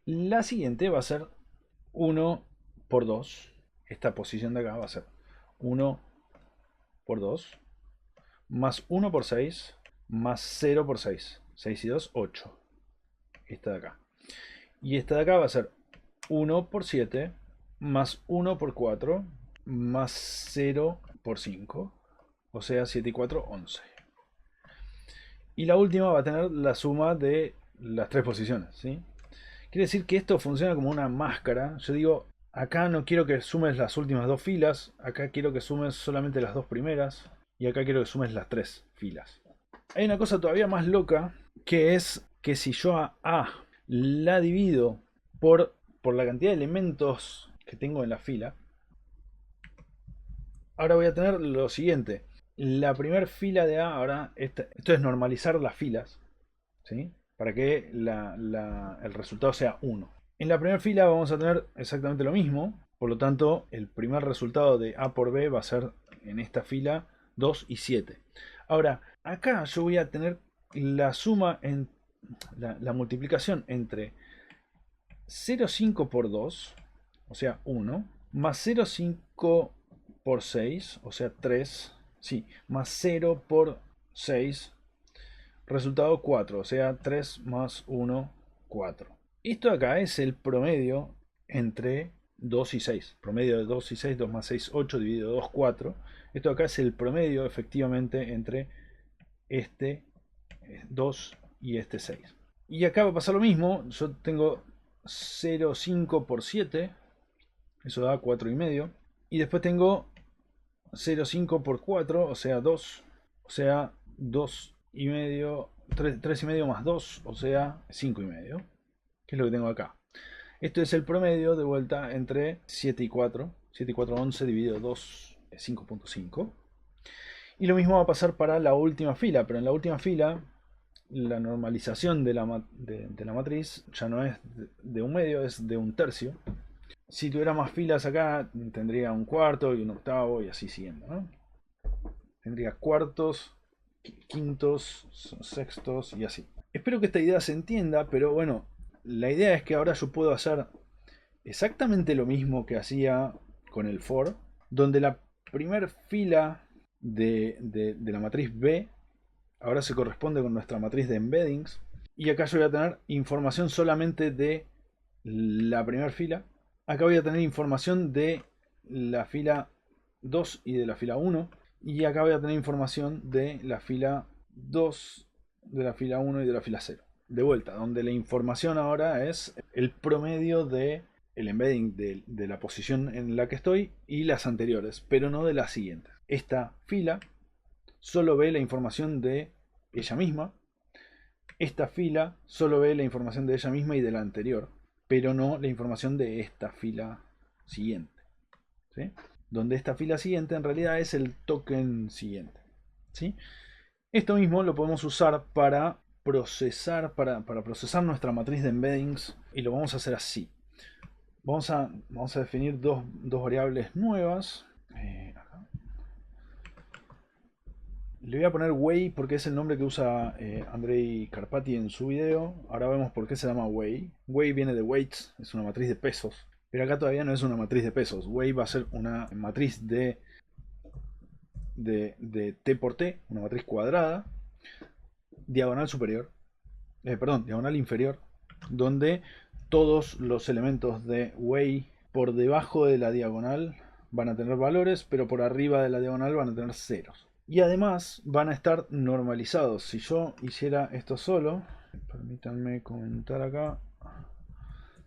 La siguiente va a ser 1 por 2. Esta posición de acá va a ser 1 por 2 más 1 por 6 más 0 por 6. 6 y 2, 8. Esta de acá. Y esta de acá va a ser 1 por 7 más 1 por 4 más 0 por 5. O sea, 7 y 4, 11. Y la última va a tener la suma de las tres posiciones, ¿sí? Quiere decir que esto funciona como una máscara. Yo digo, acá no quiero que sumes las últimas dos filas, acá quiero que sumes solamente las dos primeras, y acá quiero que sumes las tres filas. Hay una cosa todavía más loca, que es que si yo a A la divido por la cantidad de elementos que tengo en la fila, ahora voy a tener lo siguiente. La primera fila de A, ahora, esto es normalizar las filas, ¿sí? Para que el resultado sea 1. En la primera fila vamos a tener exactamente lo mismo, por lo tanto el primer resultado de A por B va a ser en esta fila 2 y 7. Ahora, acá yo voy a tener la suma, la multiplicación entre 0,5 por 2, o sea 1, más 0,5 por 6, o sea 3, sí, más 0 por 6, resultado 4, o sea 3 más 1, 4. Esto acá es el promedio entre 2 y 6. Promedio de 2 y 6, 2 más 6, 8, dividido 2, 4. Esto acá es el promedio efectivamente entre este 2 y este 6. Y acá va a pasar lo mismo. Yo tengo 0,5 por 7. Eso da 4 y medio. Y después tengo 0,5 por 4, o sea 2. O sea 2 y medio. 3 y medio más 2, o sea 5 y medio. Que es lo que tengo acá. Esto es el promedio de vuelta entre 7 y 4. 7 y 4, 11 dividido 2, 5.5. Y lo mismo va a pasar para la última fila. Pero en la última fila, la normalización de la matriz ya no es de un medio, es de un tercio. Si tuviera más filas acá, tendría un cuarto y un octavo y así siguiendo, ¿no? Tendría cuartos, quintos, sextos y así. Espero que esta idea se entienda, pero bueno, la idea es que ahora yo puedo hacer exactamente lo mismo que hacía con el for, donde la primera fila de la matriz B ahora se corresponde con nuestra matriz de embeddings, y acá yo voy a tener información solamente de la primera fila. Acá voy a tener información de la fila 2 y de la fila 1, y acá voy a tener información de la fila 2, de la fila 1 y de la fila 0. de vuelta, donde la información ahora es el promedio de el embedding de la posición en la que estoy y las anteriores, pero no de las siguientes. Esta fila solo ve la información de ella misma. Esta fila solo ve la información de ella misma y de la anterior, pero no la información de esta fila siguiente. ¿Sí? Donde esta fila siguiente en realidad es el token siguiente. ¿Sí? Esto mismo lo podemos usar para procesar, para procesar nuestra matriz de embeddings, y lo vamos a hacer así. Vamos a definir dos variables nuevas. Le voy a poner Way porque es el nombre que usa Andrei Karpathy en su video. Ahora vemos por qué se llama Way. Way viene de weights, es una matriz de pesos. Pero acá todavía no es una matriz de pesos. Way va a ser una matriz de T por T, una matriz cuadrada, diagonal superior, perdón, diagonal inferior, donde todos los elementos de Way por debajo de la diagonal van a tener valores, pero por arriba de la diagonal van a tener ceros. Y además van a estar normalizados. Si yo hiciera esto solo, permítanme comentar acá.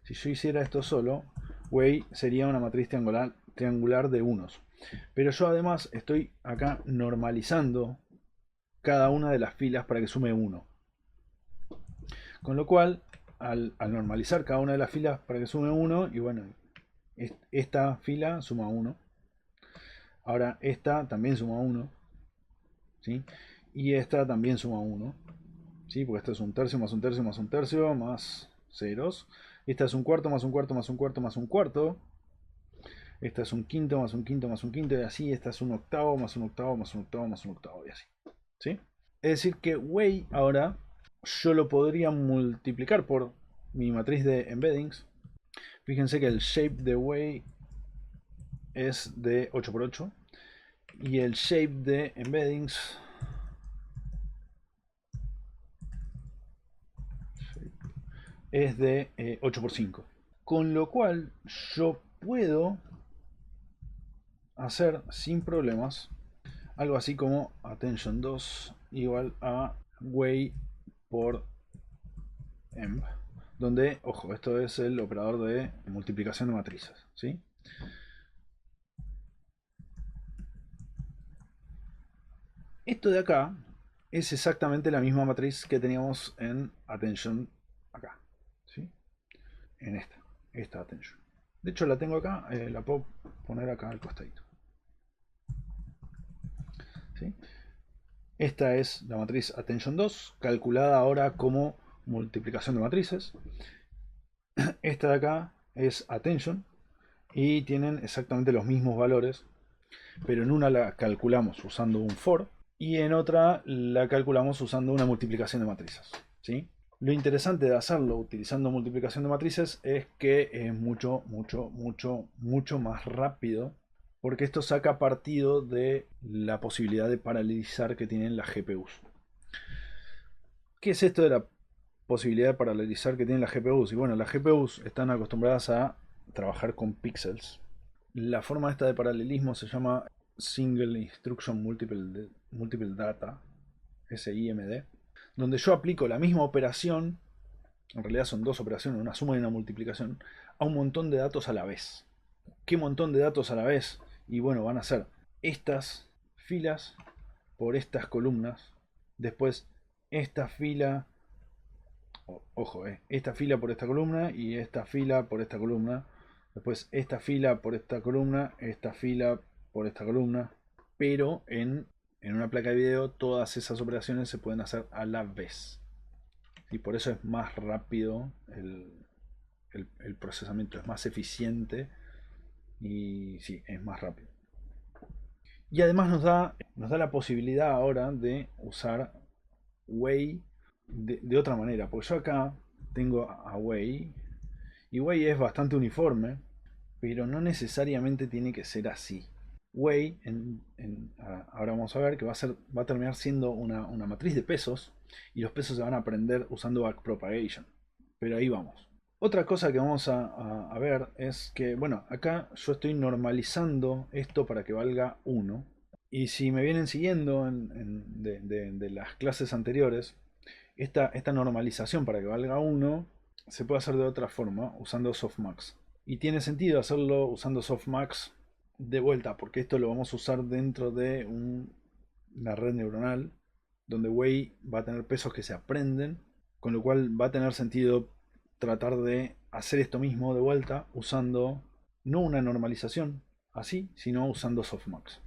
Si yo hiciera esto solo, Way sería una matriz triangular de unos. Pero yo además estoy acá normalizando cada una de las filas para que sume 1. Con lo cual, al normalizar cada una de las filas para que sume 1, y bueno, esta fila suma 1. Ahora esta también suma 1. ¿Sí? Y esta también suma 1. ¿Sí? Porque esto es un tercio más un tercio más un tercio más ceros. Esta es un cuarto más un cuarto más un cuarto más un cuarto. Esta es un quinto más un quinto más un quinto y así. Esta es un octavo más un octavo más un octavo más un octavo y así. ¿Sí? Es decir que Way ahora yo lo podría multiplicar por mi matriz de embeddings. Fíjense que el shape de Way es de 8 por 8 y el shape de embeddings es de 8 por 5. Con lo cual yo puedo hacer sin problemas algo así como attention 2 igual a Way por emb, donde, ojo, esto es el operador de multiplicación de matrices, ¿sí? Esto de acá es exactamente la misma matriz que teníamos en attention acá, ¿sí? En esta attention. De hecho la tengo acá, la puedo poner acá al costadito. ¿Sí? Esta es la matriz attention 2, calculada ahora como multiplicación de matrices. Esta de acá es attention y tienen exactamente los mismos valores, pero en una la calculamos usando un for y en otra la calculamos usando una multiplicación de matrices, ¿sí? Lo interesante de hacerlo utilizando multiplicación de matrices es que es mucho más rápido, porque esto saca partido de la posibilidad de paralelizar que tienen las GPUs. ¿Qué es esto de la posibilidad de paralelizar que tienen las GPUs? Y bueno, las GPUs están acostumbradas a trabajar con píxeles. La forma esta de paralelismo se llama Single Instruction Multiple Data, SIMD, donde yo aplico la misma operación, en realidad son dos operaciones, una suma y una multiplicación, a un montón de datos a la vez. ¿Qué montón de datos a la vez? Y bueno, van a ser estas filas por estas columnas, después esta fila, ojo, esta fila por esta columna y esta fila por esta columna, después esta fila por esta columna, esta fila por esta columna, pero en una placa de video todas esas operaciones se pueden hacer a la vez. Y por eso es más rápido el procesamiento, es más eficiente y sí, es más rápido. Y además nos da la posibilidad ahora de usar Way de otra manera, porque yo acá tengo a Way y Way es bastante uniforme, pero no necesariamente tiene que ser así. Way, ahora vamos a ver que va a terminar siendo una matriz de pesos y los pesos se van a aprender usando backpropagation. Pero ahí vamos. Otra cosa que vamos a ver es que, bueno, acá yo estoy normalizando esto para que valga 1. Y si me vienen siguiendo de las clases anteriores, Esta normalización para que valga 1 se puede hacer de otra forma usando softmax. Y tiene sentido hacerlo usando softmax de vuelta, porque esto lo vamos a usar dentro de una red neuronal donde Wei va a tener pesos que se aprenden, con lo cual va a tener sentido tratar de hacer esto mismo de vuelta usando no una normalización así, sino usando softmax.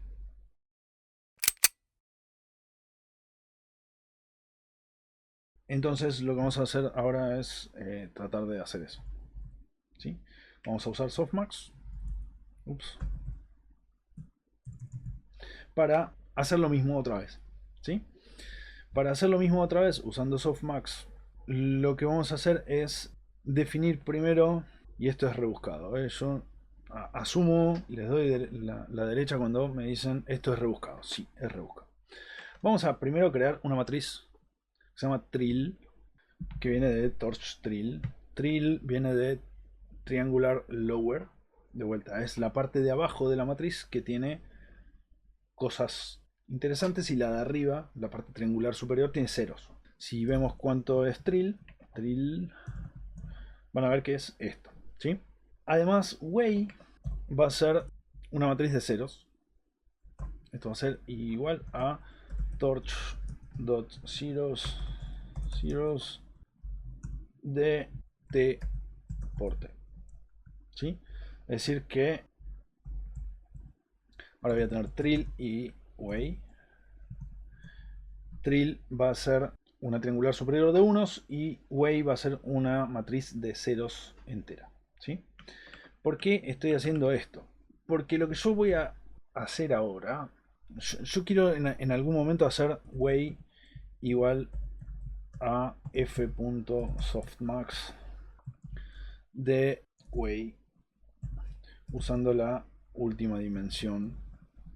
Entonces lo que vamos a hacer ahora es tratar de hacer eso. ¿Sí? Vamos a usar softmax. Ups. Para hacer lo mismo otra vez. ¿Sí? Para hacer lo mismo otra vez usando softmax, lo que vamos a hacer es definir primero, y esto es rebuscado, yo asumo, les doy la derecha cuando me dicen esto es rebuscado. Sí, es rebuscado. Vamos a primero crear una matriz que se llama trill, que viene de torch trill. Trill viene de triangular lower. De vuelta, es la parte de abajo de la matriz que tiene cosas interesantes y la de arriba, la parte triangular superior, tiene ceros. Si vemos cuánto es trill, van a ver que es esto. ¿Sí? Además, Wei va a ser una matriz de ceros. Esto va a ser igual a torch.zeros de t por t. ¿Sí? Es decir que ahora voy a tener trill y Wei. Trill va a ser una triangular superior de unos y Wei va a ser una matriz de ceros entera. ¿Sí? ¿Por qué estoy haciendo esto? Porque lo que yo voy a hacer ahora, yo quiero en algún momento hacer Wei igual a f.softmax de Wei usando la última dimensión.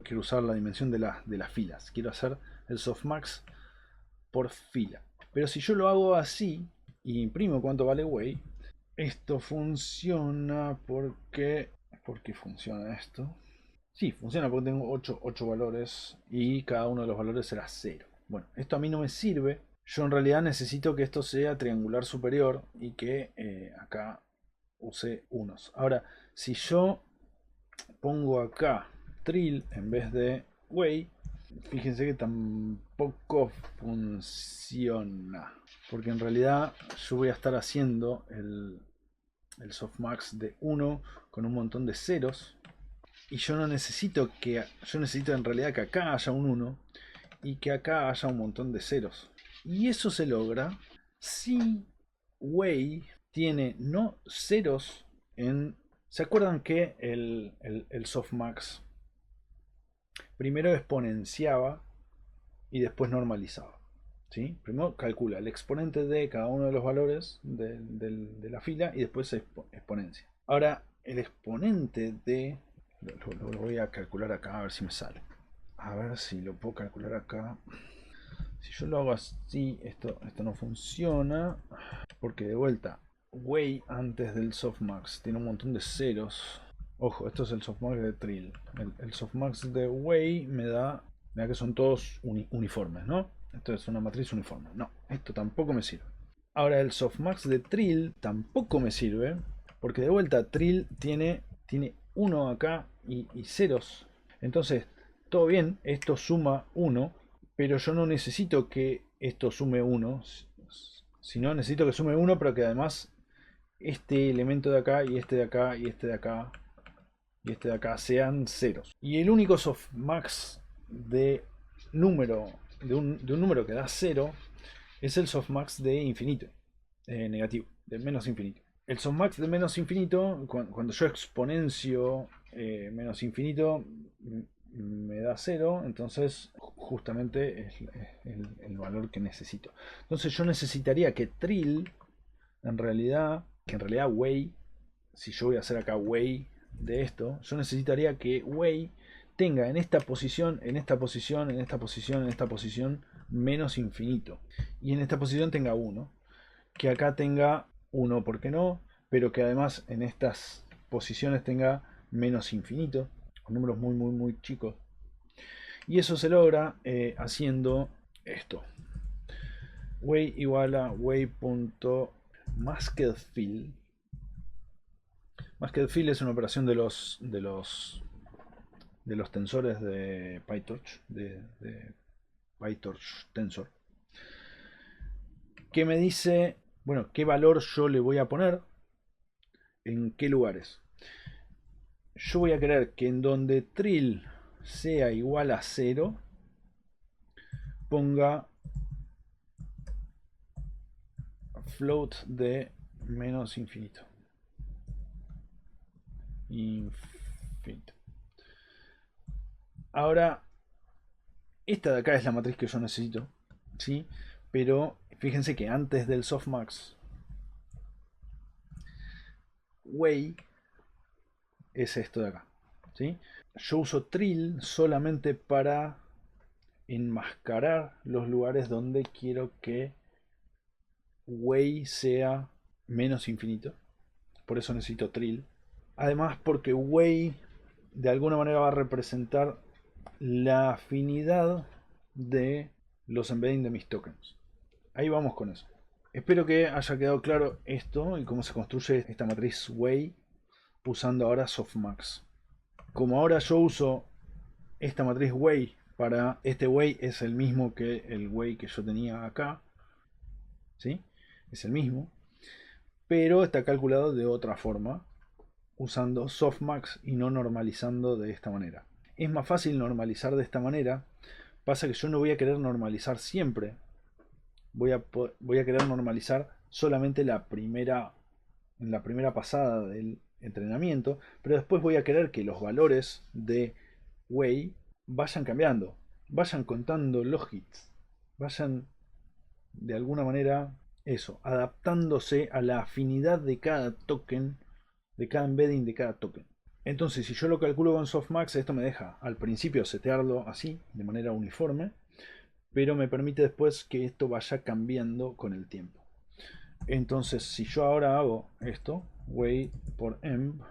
Quiero usar la dimensión de las filas. Quiero hacer el softmax por fila. Pero si yo lo hago así y imprimo cuánto vale Wei, esto funciona porque... ¿Por qué funciona esto? Sí, funciona porque tengo 8 valores y cada uno de los valores será 0. Bueno, esto a mí no me sirve. Yo en realidad necesito que esto sea triangular superior y que acá use unos. Ahora, si yo pongo acá trill en vez de Wei, fíjense que tampoco funciona. Porque en realidad yo voy a estar haciendo el softmax de 1 con un montón de ceros. Y yo no necesito que... Yo necesito en realidad que acá haya un 1 y que acá haya un montón de ceros. Y eso se logra si Wei tiene no ceros en... ¿Se acuerdan que el softmax primero exponenciaba y después normalizaba? ¿Sí? Primero calcula el exponente de cada uno de los valores de la fila y después se exponencia. Ahora, el exponente de... Lo voy a calcular acá a ver si me sale. A ver si lo puedo calcular acá. Si yo lo hago así, esto no funciona. Porque de vuelta, Wei antes del softmax tiene un montón de ceros. Ojo, esto es el softmax de Trill. El softmax de Wei me da... Mira que son todos uniformes, ¿no? Esto es una matriz uniforme. No, esto tampoco me sirve. Ahora el softmax de Trill tampoco me sirve. Porque de vuelta Trill tiene 1 acá y ceros. Entonces, todo bien, esto suma 1, pero yo no necesito que esto sume 1, sino necesito que sume 1, pero que además este elemento de acá y este de acá y este de acá y este de acá sean ceros. Y el único softmax de número de un número que da 0 es el softmax de infinito, negativo, de menos infinito. El softmax de menos infinito, cuando yo exponencio menos infinito, me da 0, entonces justamente es el valor que necesito. Entonces yo necesitaría que Trill, que en realidad Wei, si yo voy a hacer acá Wei de esto, yo necesitaría que Wei tenga en esta posición, en esta posición, en esta posición, en esta posición, menos infinito. Y en esta posición tenga 1. Que acá tenga 1, ¿por qué no? Pero que además en estas posiciones tenga menos infinito, con números muy, muy, muy chicos. Y eso se logra haciendo esto. way igual a way.maskedFill. MaskedFill es una operación de los tensores de PyTorch, de PyTorch Tensor, que me dice, bueno, qué valor yo le voy a poner en qué lugares. Yo voy a querer que en donde trill sea igual a 0, ponga float de menos infinito. Infinito. Ahora, esta de acá es la matriz que yo necesito, ¿sí? Pero fíjense que antes del softmax, way es esto de acá, ¿sí? Yo uso trill solamente para enmascarar los lugares donde quiero que way sea menos infinito. Por eso necesito trill. Además, porque way de alguna manera va a representar la afinidad de los embedding de mis tokens. Ahí vamos con eso. Espero que haya quedado claro esto y cómo se construye esta matriz way usando ahora softmax. Como ahora yo uso esta matriz way para este way es el mismo que el way que yo tenía acá, ¿sí? Es el mismo, pero está calculado de otra forma usando softmax y no normalizando de esta manera. Es más fácil normalizar de esta manera. Pasa que yo no voy a querer normalizar siempre. Voy a querer normalizar solamente en la primera pasada del entrenamiento, pero después voy a querer que los valores de way vayan cambiando, vayan contando los hits, vayan de alguna manera eso, adaptándose a la afinidad de cada token, de cada embedding de cada token. Entonces, si yo lo calculo con softmax, esto me deja al principio setearlo así, de manera uniforme, pero me permite después que esto vaya cambiando con el tiempo. Entonces, si yo ahora hago esto, way por emb,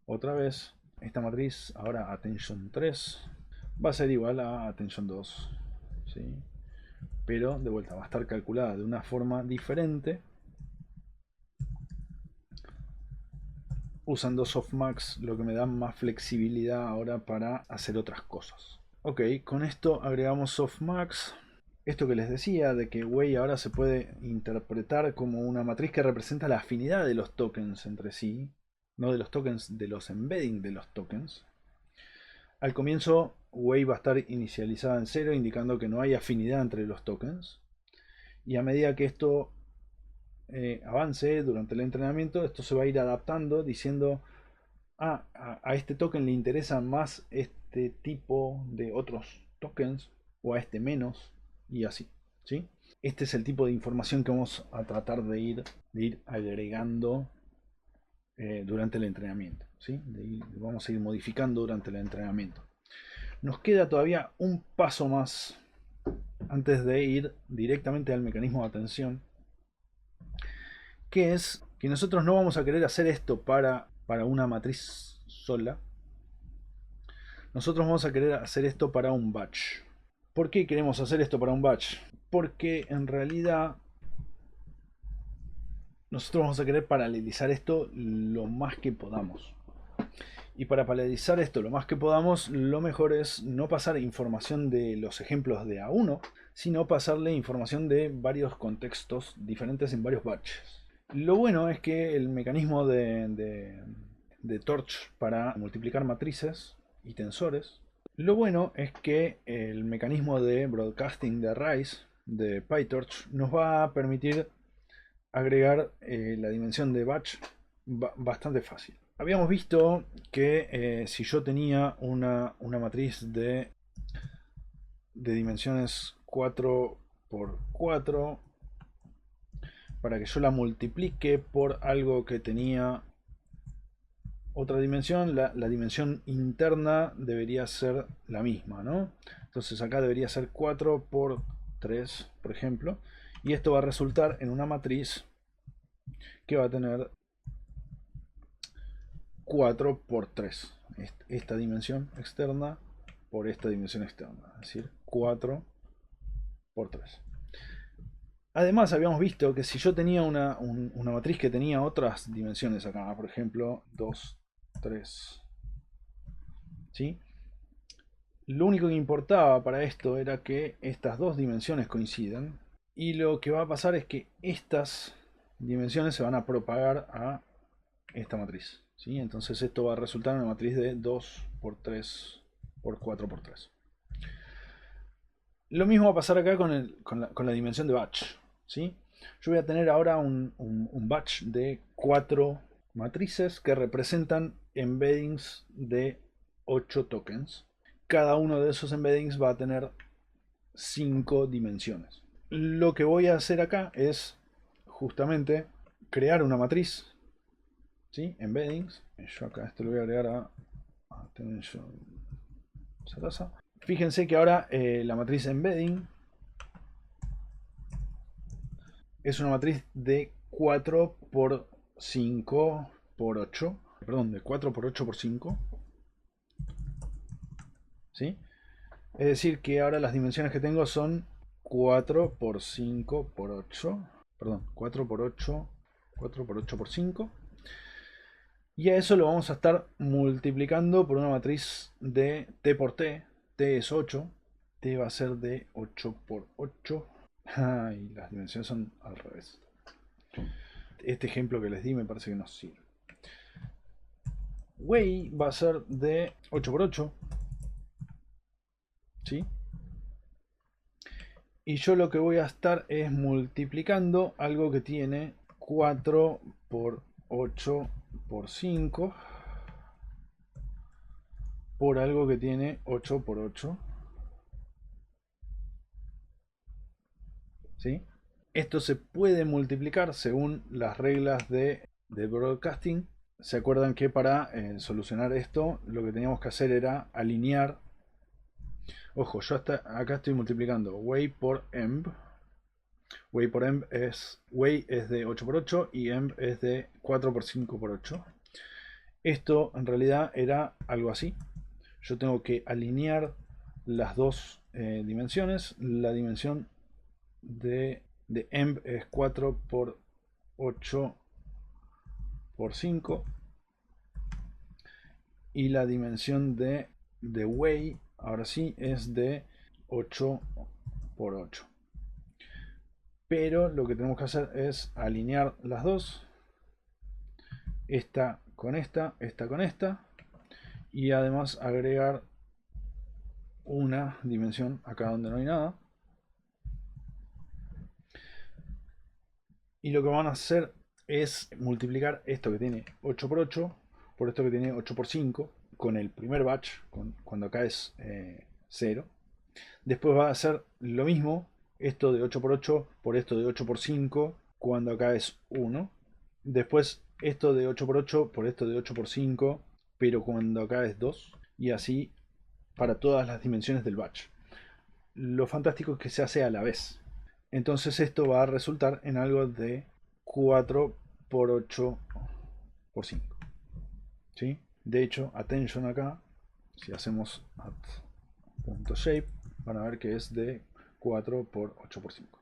otra vez, esta matriz, ahora attention 3, va a ser igual a attention 2. ¿Sí? Pero de vuelta va a estar calculada de una forma diferente usando softmax, lo que me da más flexibilidad ahora para hacer otras cosas. Ok, con esto agregamos softmax. Esto que les decía de que way ahora se puede interpretar como una matriz que representa la afinidad de los tokens entre sí, no de los tokens, de los embedding de los tokens. Al comienzo way va a estar inicializada en 0, indicando que no hay afinidad entre los tokens. Y a medida que esto avance durante el entrenamiento, esto se va a ir adaptando diciendo, a este token le interesa más este tipo de otros tokens o a este menos y así, ¿sí? Este es el tipo de información que vamos a tratar de ir agregando durante el entrenamiento, ¿sí? Vamos a ir modificando durante el entrenamiento. Nos queda todavía un paso más antes de ir directamente al mecanismo de atención, que es que nosotros no vamos a querer hacer esto para una matriz sola. Nosotros vamos a querer hacer esto para un batch. ¿Por qué queremos hacer esto para un batch? Porque en realidad nosotros vamos a querer paralelizar esto lo más que podamos. Y para paralelizar esto lo más que podamos, lo mejor es no pasar información de los ejemplos de A1, sino pasarle información de varios contextos diferentes en varios batches. Lo bueno es que el mecanismo de Torch para multiplicar matrices y tensores, lo bueno es que el mecanismo de broadcasting de Rise de PyTorch nos va a permitir agregar la dimensión de batch bastante fácil. Habíamos visto que si yo tenía una matriz de dimensiones 4 por 4, para que yo la multiplique por algo que tenía otra dimensión, la dimensión interna debería ser la misma, ¿no? Entonces acá debería ser 4 por 3, por ejemplo, y esto va a resultar en una matriz que va a tener 4 por 3, esta dimensión externa por esta dimensión externa, es decir, 4 por 3. Además habíamos visto que si yo tenía una matriz que tenía otras dimensiones acá, por ejemplo 2, 3, ¿sí? Lo único que importaba para esto era que estas dos dimensiones coincidan, y lo que va a pasar es que estas dimensiones se van a propagar a esta matriz, ¿sí? Entonces esto va a resultar en una matriz de 2 por 3 por 4 por 3. Lo mismo va a pasar acá con la dimensión de batch, ¿sí? Yo voy a tener ahora un batch de 4 matrices que representan embeddings de 8 tokens. Cada uno de esos embeddings va a tener 5 dimensiones. Lo que voy a hacer acá es justamente crear una matriz, ¿sí? Embeddings. Yo acá esto lo voy a agregar a attention Sarasa. Fíjense que ahora la matriz embedding es una matriz de 4 por 5 por 8. Perdón, de 4 por 8 por 5. ¿Sí? Es decir, que ahora las dimensiones que tengo son 4 por 5 por 8. Perdón, 4 por 8. 4 por 8 por 5. Y a eso lo vamos a estar multiplicando por una matriz de t por t. T es 8. T va a ser de 8 por 8. Y las dimensiones son al revés. Este ejemplo que les di me parece que no sirve. Way va a ser de 8 por 8. ¿Sí? Y yo lo que voy a estar es multiplicando algo que tiene 4 por 8 por 5 por algo que tiene 8 por 8. ¿Sí? Esto se puede multiplicar según las reglas de broadcasting. ¿Se acuerdan que para solucionar esto lo que teníamos que hacer era alinear? Ojo, yo hasta acá estoy multiplicando way por emb. Way por emb es way es de 8 por 8 y emb es de 4 por 5 por 8. Esto en realidad era algo así. Yo tengo que alinear las dos dimensiones. La dimensión de emb es 4 por 8 por 5 y la dimensión de way ahora sí es de 8 por 8. Pero lo que tenemos que hacer es alinear las dos, esta con esta con esta, y además agregar una dimensión acá donde no hay nada. Y lo que van a hacer es multiplicar esto que tiene 8 por 8 por esto que tiene 8 por 5 con el primer batch, cuando acá es 0. Después va a hacer lo mismo, esto de 8 por 8 por esto de 8 por 5 cuando acá es 1. Después esto de 8 por 8 por esto de 8 por 5 pero cuando acá es 2. Y así para todas las dimensiones del batch. Lo fantástico es que se hace a la vez. Entonces esto va a resultar en algo de 4 por 8 por 5. ¿Sí? De hecho, attention acá, si hacemos at.shape, van a ver que es de 4 por 8 por 5.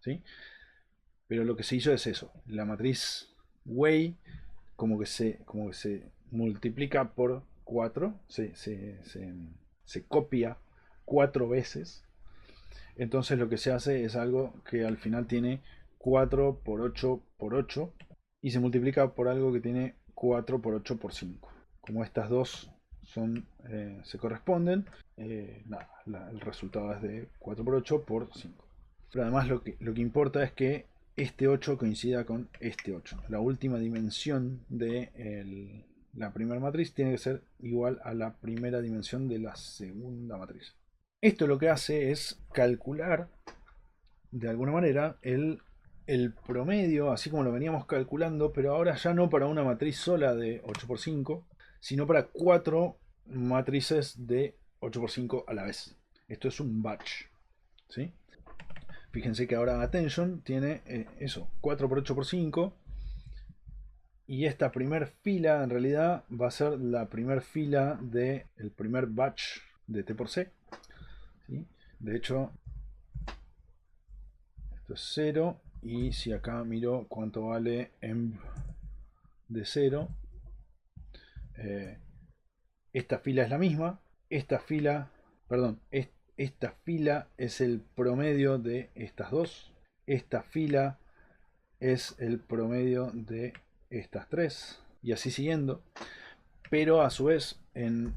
¿Sí? Pero lo que se hizo es eso. La matriz way como que se multiplica por 4, se copia 4 veces. Entonces lo que se hace es algo que al final tiene 4 por 8 por 8 y se multiplica por algo que tiene 4 por 8 por 5. Como estas dos se corresponden, el resultado es de 4 por 8 por 5. Pero además lo que importa es que este 8 coincida con este 8. La última dimensión de la primera matriz tiene que ser igual a la primera dimensión de la segunda matriz. Esto lo que hace es calcular de alguna manera el promedio, así como lo veníamos calculando, pero ahora ya no para una matriz sola de 8 por 5, sino para 4 matrices de 8 por 5 a la vez. Esto es un batch. ¿Sí? Fíjense que ahora attention tiene eso, 4 por 8 por 5. Y esta primer fila en realidad va a ser la primer fila del primer batch de T por C. ¿Sí? De hecho, Esto es 0. Y si acá miro cuánto vale emb de 0, esta fila es la misma. Esta fila, perdón, esta fila es el promedio de estas dos. Esta fila es el promedio de estas tres. Y así siguiendo. Pero a su vez, en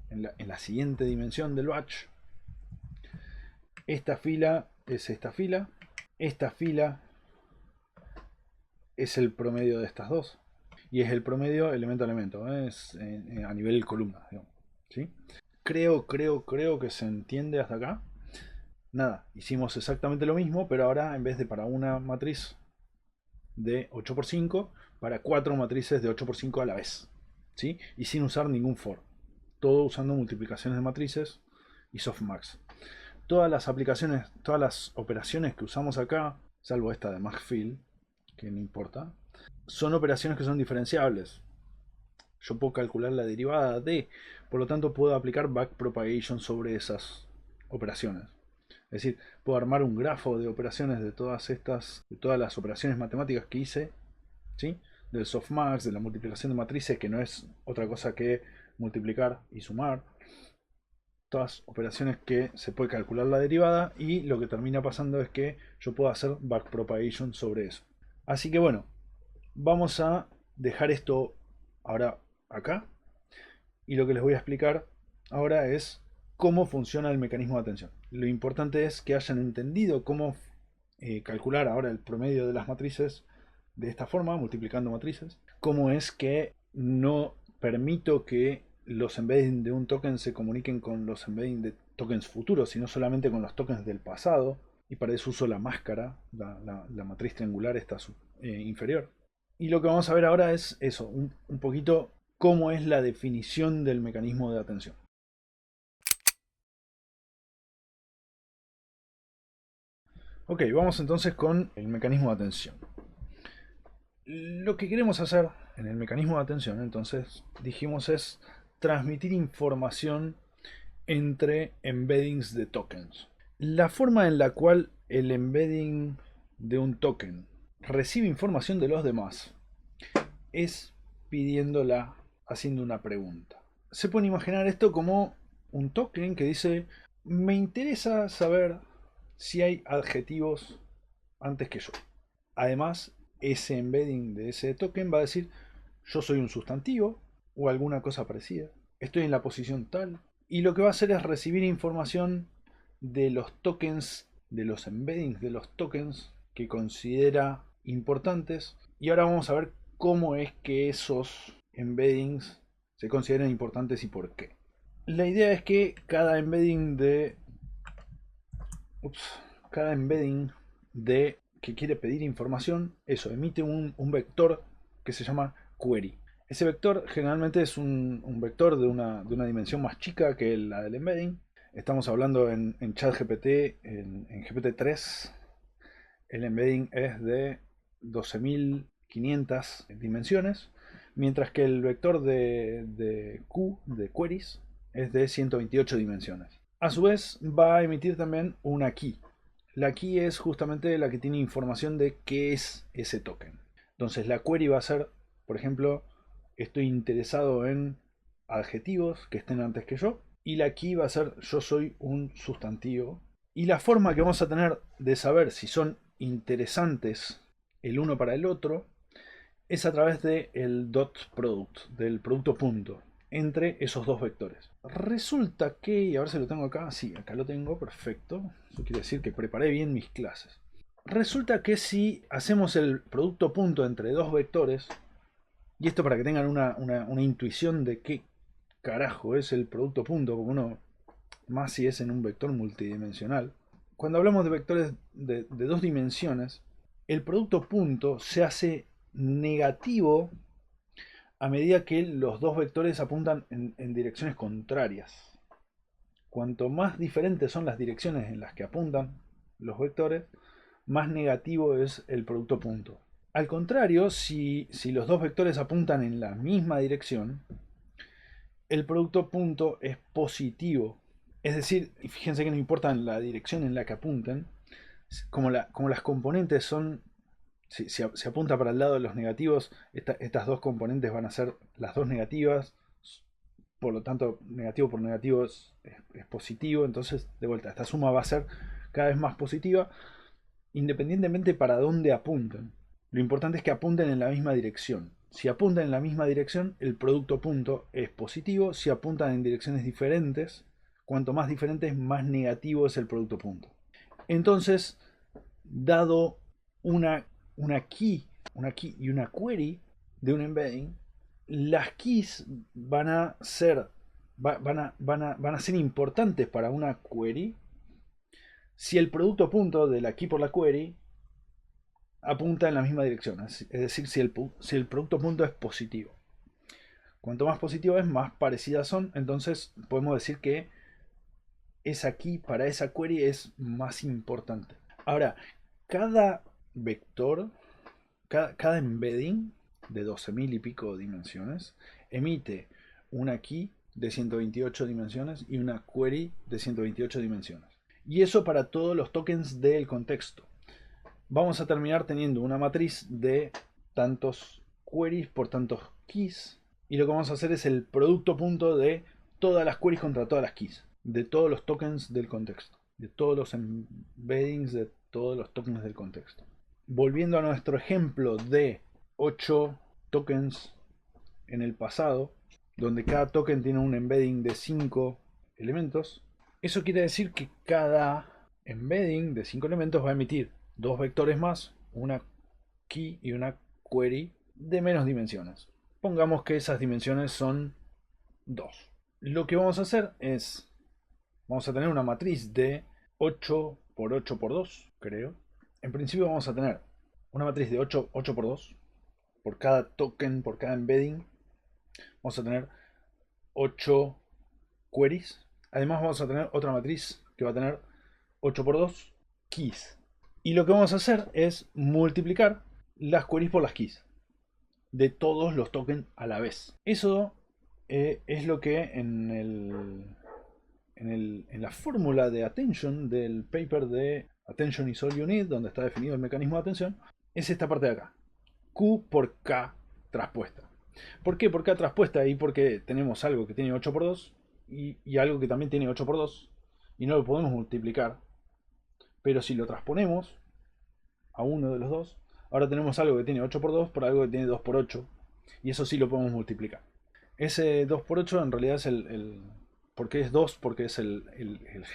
la siguiente dimensión del batch, esta fila es esta fila. Esta fila es el promedio de estas dos. Y es el promedio elemento a elemento. Es a nivel columna, digamos. ¿Sí? Creo que se entiende hasta acá. Nada, hicimos exactamente lo mismo, pero ahora en vez de para una matriz de 8×5, para 4 matrices de 8×5 a la vez. ¿Sí? Y sin usar ningún for. Todo usando multiplicaciones de matrices y softmax. Todas las aplicaciones, todas las operaciones que usamos acá, salvo esta de maxfill, que no importa, son operaciones que son diferenciables. Yo puedo calcular la derivada de, por lo tanto puedo aplicar backpropagation sobre esas operaciones. Es decir, puedo armar un grafo de operaciones de todas las operaciones matemáticas que hice, ¿sí? Del softmax, de la multiplicación de matrices, que no es otra cosa que multiplicar y sumar. Todas operaciones que se puede calcular la derivada, y lo que termina pasando es que yo puedo hacer backpropagation sobre eso. Así que bueno, vamos a dejar esto ahora acá, y lo que les voy a explicar ahora es cómo funciona el mecanismo de atención. Lo importante es que hayan entendido cómo calcular ahora el promedio de las matrices de esta forma, multiplicando matrices. Cómo es que no permito que los embeddings de un token se comuniquen con los embeddings de tokens futuros, sino solamente con los tokens del pasado. Y para eso uso la máscara, la matriz triangular esta inferior. Y lo que vamos a ver ahora es eso, un poquito cómo es la definición del mecanismo de atención. Ok, vamos entonces con el mecanismo de atención. Lo que queremos hacer en el mecanismo de atención, entonces, dijimos, es transmitir información entre embeddings de tokens. La forma en la cual el embedding de un token recibe información de los demás es pidiéndola, haciendo una pregunta. Se puede imaginar esto como un token que dice: me interesa saber si hay adjetivos antes que yo. Además, ese embedding de ese token va a decir: yo soy un sustantivo o alguna cosa parecida, estoy en la posición tal. Y lo que va a hacer es recibir información de los tokens, de los embeddings de los tokens que considera importantes. Y ahora vamos a ver cómo es que esos embeddings se consideran importantes y por qué. La idea es que cada embedding de que quiere pedir información, eso, emite un vector que se llama query. Ese vector generalmente es un vector de una dimensión más chica que la del embedding. Estamos hablando en ChatGPT, en GPT-3, el embedding es de 12.500 dimensiones, mientras que el vector de queries, es de 128 dimensiones. A su vez va a emitir también una key. La key es justamente la que tiene información de qué es ese token. Entonces la query va a ser, por ejemplo, estoy interesado en adjetivos que estén antes que yo. Y la key va a ser: yo soy un sustantivo. Y la forma que vamos a tener de saber si son interesantes el uno para el otro es a través del dot product, del producto punto, entre esos dos vectores. Resulta que, y a ver si lo tengo acá, sí, acá lo tengo, perfecto. Eso quiere decir que preparé bien mis clases. Resulta que si hacemos el producto punto entre dos vectores, y esto para que tengan una intuición de qué carajo es el producto punto, porque uno más si es en un vector multidimensional. Cuando hablamos de vectores de dos dimensiones, el producto punto se hace negativo a medida que los dos vectores apuntan en direcciones contrarias. Cuanto más diferentes son las direcciones en las que apuntan los vectores, más negativo es el producto punto. Al contrario, si los dos vectores apuntan en la misma dirección, el producto punto es positivo. Es decir, fíjense que no importa la dirección en la que apunten, como las componentes son, si apunta para el lado de los negativos, estas dos componentes van a ser las dos negativas, por lo tanto negativo por negativo es positivo, entonces de vuelta esta suma va a ser cada vez más positiva, independientemente para dónde apunten. Lo importante es que apunten en la misma dirección. Si apuntan en la misma dirección, el producto punto es positivo. Si apuntan en direcciones diferentes, cuanto más diferentes, más negativo es el producto punto. Entonces, dado una key y una query de un embedding, las keys van a ser importantes para una query si el producto punto de la key por la query apunta en la misma dirección, es decir, si el producto punto es positivo. Cuanto más positivo es, más parecidas son, entonces podemos decir que esa key para esa query es más importante. Ahora, cada vector, cada embedding de 12.000 y pico dimensiones emite una key de 128 dimensiones y una query de 128 dimensiones. Y eso para todos los tokens del contexto. Vamos a terminar teniendo una matriz de tantos queries por tantos keys. Y lo que vamos a hacer es el producto punto de todas las queries contra todas las keys. De todos los tokens del contexto. De todos los embeddings de todos los tokens del contexto. Volviendo a nuestro ejemplo de 8 tokens en el pasado, donde cada token tiene un embedding de 5 elementos, eso quiere decir que cada embedding de 5 elementos va a emitir dos vectores más, una key y una query de menos dimensiones. Pongamos que esas dimensiones son 2. Lo que vamos a hacer es, vamos a tener una matriz de 8 por 8 por 2, creo. En principio vamos a tener una matriz de 8 por 2. Por cada token, por cada embedding, vamos a tener 8 queries. Además vamos a tener otra matriz que va a tener 8 por 2 keys. Y lo que vamos a hacer es multiplicar las queries por las keys de todos los tokens a la vez. Eso es lo que en la fórmula de attention del paper de Attention is all you need, donde está definido el mecanismo de atención, es esta parte de acá. Q por K traspuesta. ¿Por qué por K traspuesta? Y porque tenemos algo que tiene 8 por 2 y algo que también tiene 8 por 2 y no lo podemos multiplicar. Pero si lo transponemos a uno de los dos, ahora tenemos algo que tiene 8 por 2 por algo que tiene 2 por 8 y eso sí lo podemos multiplicar. Ese 2 por 8 en realidad es ¿por qué es 2? Porque es el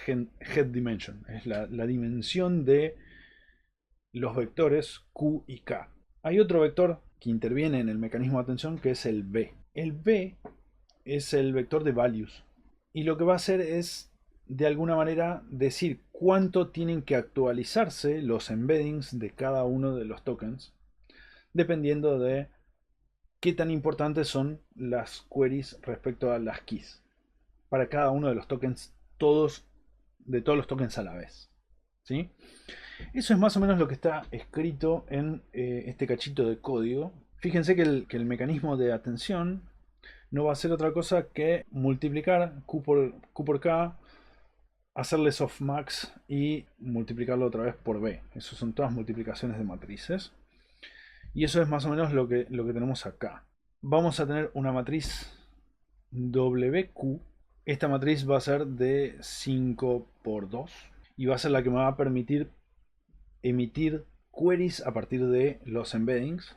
head dimension, es la dimensión de los vectores Q y K. Hay otro vector que interviene en el mecanismo de atención que es el V. El V es el vector de values y lo que va a hacer es de alguna manera decir cuánto tienen que actualizarse los embeddings de cada uno de los tokens dependiendo de qué tan importantes son las queries respecto a las keys para cada uno de los tokens, de todos los tokens a la vez. ¿Sí? Eso es más o menos lo que está escrito en este cachito de código. Fíjense que el mecanismo de atención no va a hacer otra cosa que multiplicar Q por K, hacerle softmax y multiplicarlo otra vez por B. Esas son todas multiplicaciones de matrices. Y eso es más o menos lo que tenemos acá. Vamos a tener una matriz WQ. Esta matriz va a ser de 5 por 2 y va a ser la que me va a permitir emitir queries a partir de los embeddings,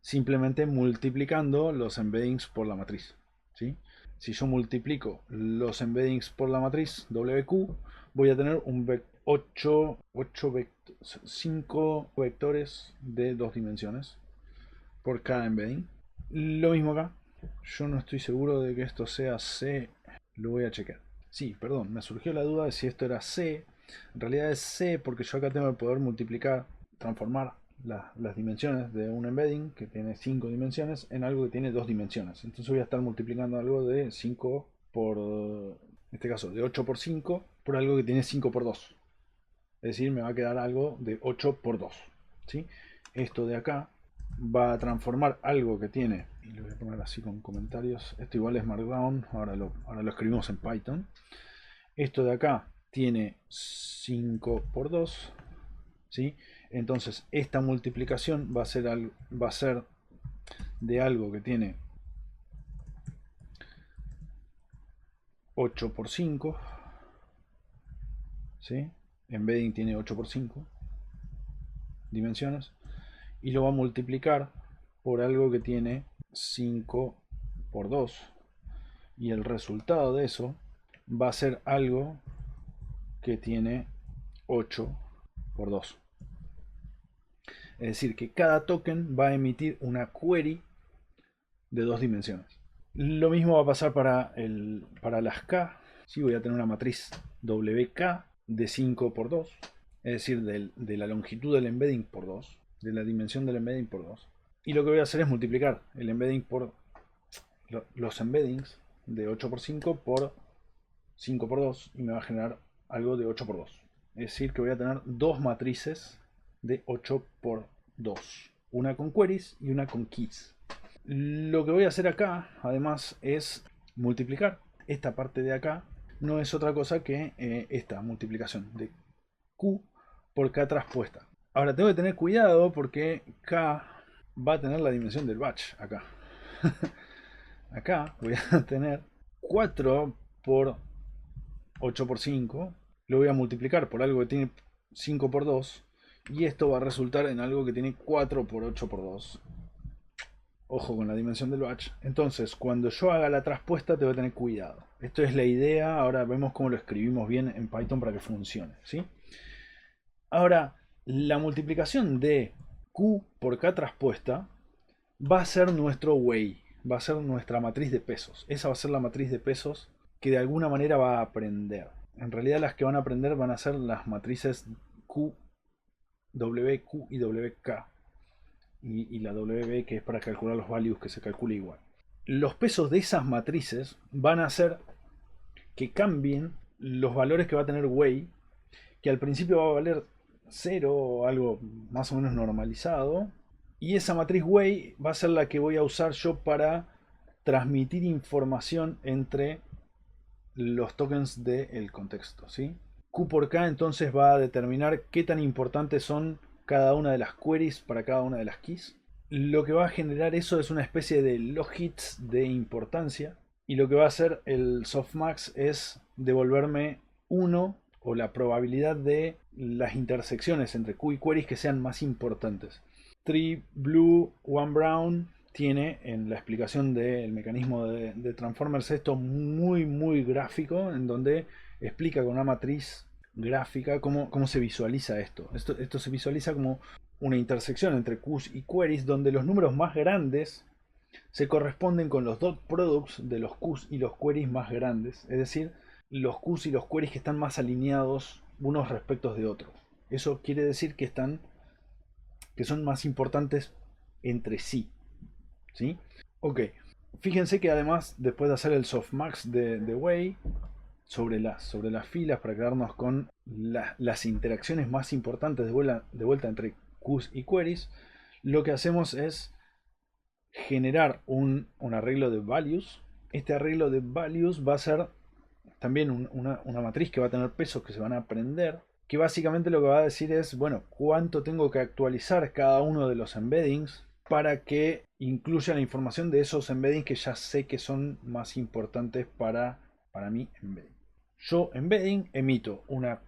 simplemente multiplicando los embeddings por la matriz. ¿Sí? Si yo multiplico los embeddings por la matriz WQ, voy a tener 5 vectores de 2 dimensiones por cada embedding. Lo mismo acá. Yo no estoy seguro de que esto sea C. Lo voy a chequear. Sí, perdón, me surgió la duda de si esto era C. En realidad es C porque yo acá tengo que poder multiplicar, transformar las dimensiones de un embedding que tiene 5 dimensiones en algo que tiene 2 dimensiones. Entonces voy a estar multiplicando algo de 5 por, en este caso, de 8 por 5 por algo que tiene 5 por 2. Es decir, me va a quedar algo de 8 por 2. ¿Sí? Esto de acá va a transformar algo que tiene, y lo voy a poner así con comentarios, esto igual es Markdown, ahora lo escribimos en Python. Esto de acá tiene 5 por 2 ¿sí? Entonces esta multiplicación va a ser de algo que tiene 8 por 5, ¿sí? Embedding tiene 8 por 5 dimensiones, y lo va a multiplicar por algo que tiene 5 por 2, y el resultado de eso va a ser algo que tiene 8 por 2. Es decir, que cada token va a emitir una query de 2 dimensiones. Lo mismo va a pasar para las K. ¿Sí? Voy a tener una matriz WK de 5 por 2, es decir, de la longitud del embedding por 2, de la dimensión del embedding por 2. Y lo que voy a hacer es multiplicar el embedding por los embeddings de 8 por 5 por 5 por 2, y me va a generar algo de 8 por 2. Es decir, que voy a tener dos matrices de 8 por 2. Una con queries y una con keys. Lo que voy a hacer acá, además, es multiplicar esta parte de acá. No es otra cosa que esta multiplicación de Q por K traspuesta. Ahora tengo que tener cuidado porque K va a tener la dimensión del batch acá. Acá voy a tener 4 por 8 por 5. Lo voy a multiplicar por algo que tiene 5 por 2. Y esto va a resultar en algo que tiene 4 por 8 por 2. Ojo con la dimensión del batch. Entonces, cuando yo haga la traspuesta, tengo que tener cuidado. Esto es la idea. Ahora vemos cómo lo escribimos bien en Python para que funcione, ¿sí? Ahora, la multiplicación de Q por K traspuesta va a ser nuestro way. Va a ser nuestra matriz de pesos. Esa va a ser la matriz de pesos que de alguna manera va a aprender. En realidad las que van a aprender van a ser las matrices Q, WQ y WK. Y la WB, que es para calcular los values, que se calcula igual. Los pesos de esas matrices van a hacer que cambien los valores que va a tener way, que al principio va a valer 0 o algo más o menos normalizado, y esa matriz way va a ser la que voy a usar yo para transmitir información entre los tokens del contexto, ¿sí? Q por K entonces va a determinar qué tan importantes son cada una de las queries para cada una de las keys. Lo que va a generar eso es una especie de log-hits de importancia, y lo que va a hacer el softmax es devolverme 1, o la probabilidad de las intersecciones entre Q y queries que sean más importantes. 3 blue, 1 brown tiene en la explicación del mecanismo de Transformers esto muy gráfico, en donde explica con una matriz gráfica cómo se visualiza esto. Esto se visualiza como una intersección entre Qs y queries, donde los números más grandes se corresponden con los dot products de los Qs y los queries más grandes, es decir, los Qs y los queries que están más alineados unos respecto de otros. Eso quiere decir que son más importantes entre sí, ¿sí? Ok, fíjense que además, después de hacer el softmax de way sobre las filas para quedarnos con las interacciones más importantes de vuelta entre Qs y queries, lo que hacemos es generar un arreglo de values. Este arreglo de values va a ser también una matriz que va a tener pesos que se van a aprender, que básicamente lo que va a decir es, bueno, cuánto tengo que actualizar cada uno de los embeddings para que incluya la información de esos embeddings que ya sé que son más importantes para mi embedding. Yo, embedding, emito una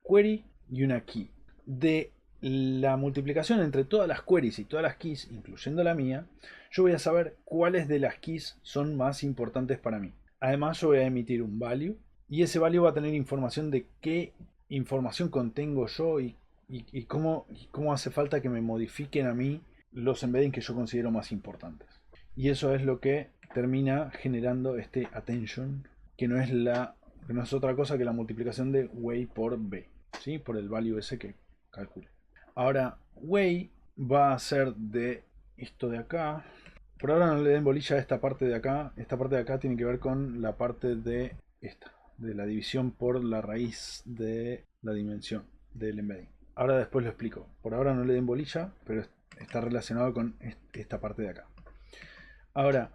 query y una key. De la multiplicación entre todas las queries y todas las keys, incluyendo la mía, yo voy a saber cuáles de las keys son más importantes para mí. Además, yo voy a emitir un value, y ese value va a tener información de qué información contengo yo y cómo hace falta que me modifiquen a mí los embeddings que yo considero más importantes. Y eso es lo que termina generando este attention, que no es otra cosa que la multiplicación de way por b, ¿sí? Por el value ese que calcule. Ahora, way va a ser de esto de acá. Por ahora no le den bolilla a esta parte de acá. Esta parte de acá tiene que ver con la parte de esta, de la división por la raíz de la dimensión del embedding. Ahora después lo explico. Por ahora no le den bolilla, pero está relacionado con esta parte de acá. Ahora,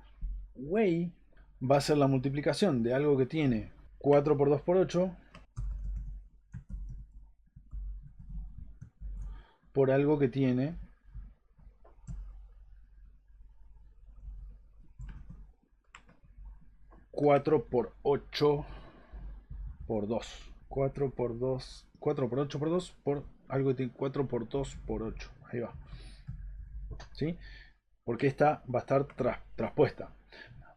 way va a ser la multiplicación de algo que tiene 4 por 2 por 8 por algo que tiene 4 por 8 por 2. 4 por 2. 4 por 8 por 2 por algo que tiene 4 por 2 por 8. Ahí va. ¿Sí? Porque esta va a estar traspuesta.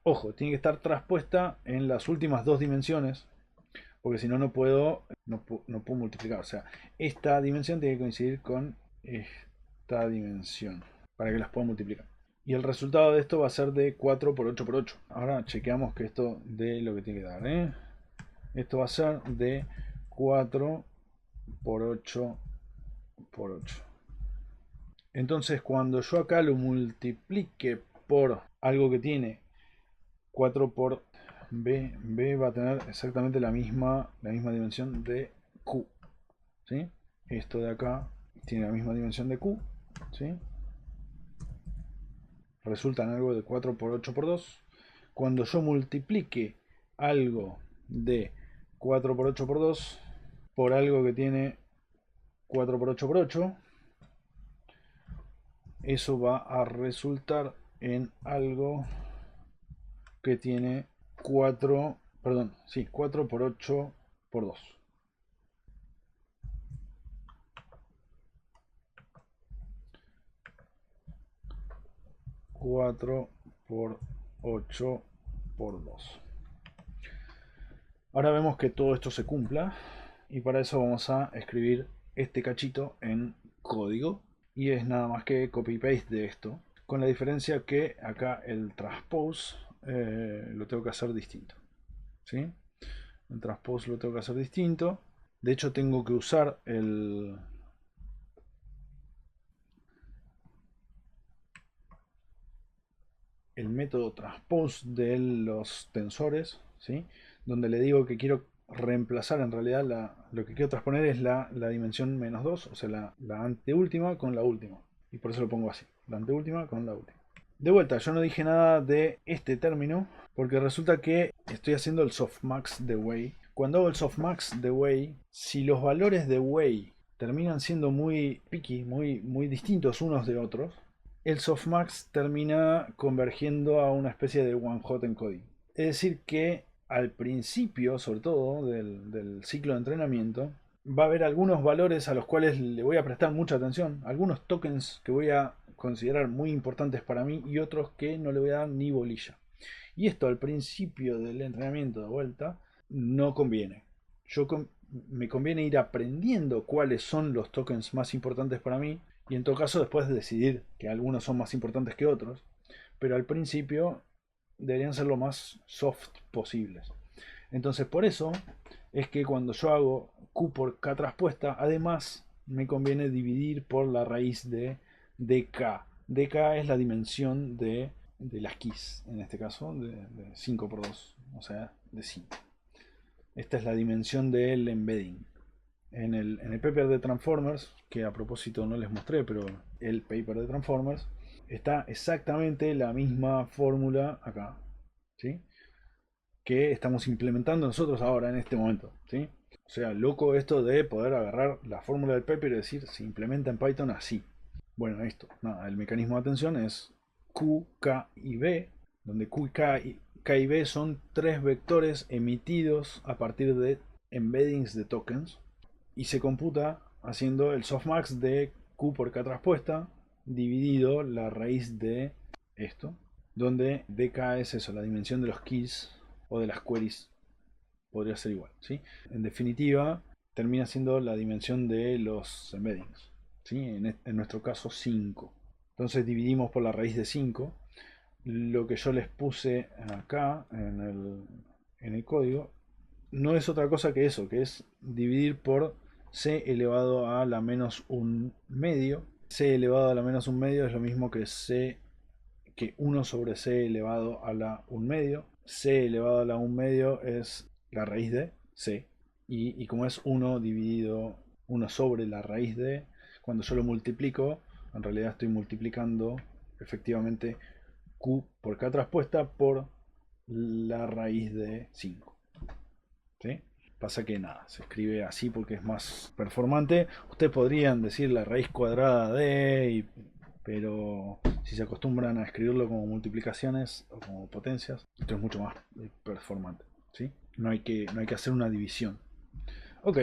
Ojo, tiene que estar traspuesta en las últimas dos dimensiones. Porque si no, no puedo multiplicar. O sea, esta dimensión tiene que coincidir con esta dimensión para que las pueda multiplicar. Y el resultado de esto va a ser de 4 por 8 por 8. Ahora chequeamos que esto dé lo que tiene que dar. Esto va a ser de 4 por 8 por 8. Entonces cuando yo acá lo multiplique por algo que tiene 4 por b, b va a tener exactamente la misma dimensión de q. ¿Sí? Esto de acá tiene la misma dimensión de q. ¿Sí? Resulta en algo de 4 por 8 por 2. Cuando yo multiplique algo de 4 por 8 por 2 por algo que tiene 4 por 8 por 8, eso va a resultar en algo que tiene 4 por 8 por 2. Cuatro por 8 por 2. Ahora vemos que todo esto se cumpla y para eso vamos a escribir este cachito en código y es nada más que copy paste de esto, con la diferencia que acá el transpose lo tengo que hacer distinto. ¿Sí? El transpose lo tengo que hacer distinto. De hecho tengo que usar el método transpose de los tensores, ¿sí? Donde le digo que quiero reemplazar, en realidad lo que quiero transponer es la dimensión menos 2, o sea, la anteúltima con la última. Y por eso lo pongo así, la anteúltima con la última. De vuelta, yo no dije nada de este término, porque resulta que estoy haciendo el softmax de Way. Cuando hago el softmax de Way, si los valores de Way terminan siendo muy picky, muy distintos unos de otros, el softmax termina convergiendo a una especie de one hot encoding. Es decir que al principio, sobre todo del ciclo de entrenamiento, va a haber algunos valores a los cuales le voy a prestar mucha atención, algunos tokens que voy a considerar muy importantes para mí y otros que no le voy a dar ni bolilla. Y esto al principio del entrenamiento de vuelta no conviene. Me conviene ir aprendiendo cuáles son los tokens más importantes para mí y en todo caso después decidir que algunos son más importantes que otros, pero al principio deberían ser lo más soft posibles. Entonces por eso es que cuando yo hago Q por K traspuesta, además me conviene dividir por la raíz de dk. dk es la dimensión de las keys, en este caso de 5 por 2, o sea, de 5. Esta es la dimensión del embedding. En el paper de Transformers, que a propósito no les mostré, pero el paper de Transformers, está exactamente la misma fórmula acá, ¿sí? Que estamos implementando nosotros ahora en este momento, ¿sí? O sea, loco esto de poder agarrar la fórmula del paper y decir, se implementa en Python así. Bueno, esto, nada, el mecanismo de atención es Q, K y B, donde Q, K y B son tres vectores emitidos a partir de embeddings de tokens y se computa haciendo el softmax de Q por K traspuesta dividido la raíz de esto, donde dk es eso, la dimensión de los keys o de las queries, podría ser igual, ¿sí? En definitiva, termina siendo la dimensión de los embeddings, ¿sí? En nuestro caso 5. Entonces dividimos por la raíz de 5. Lo que yo les puse acá en el código no es otra cosa que eso, que es dividir por c elevado a la menos un medio. C elevado a la menos un medio es lo mismo que 1 sobre c elevado a la un medio. C elevado a la un medio es la raíz de c. Y como es 1 dividido 1 sobre la raíz de, cuando yo lo multiplico, en realidad estoy multiplicando efectivamente q por k traspuesta por la raíz de 5. ¿Sí? Pasa que nada, se escribe así porque es más performante. Ustedes podrían decir la raíz cuadrada de, pero si se acostumbran a escribirlo como multiplicaciones o como potencias, esto es mucho más performante, ¿sí? No hay que hacer una división. Ok,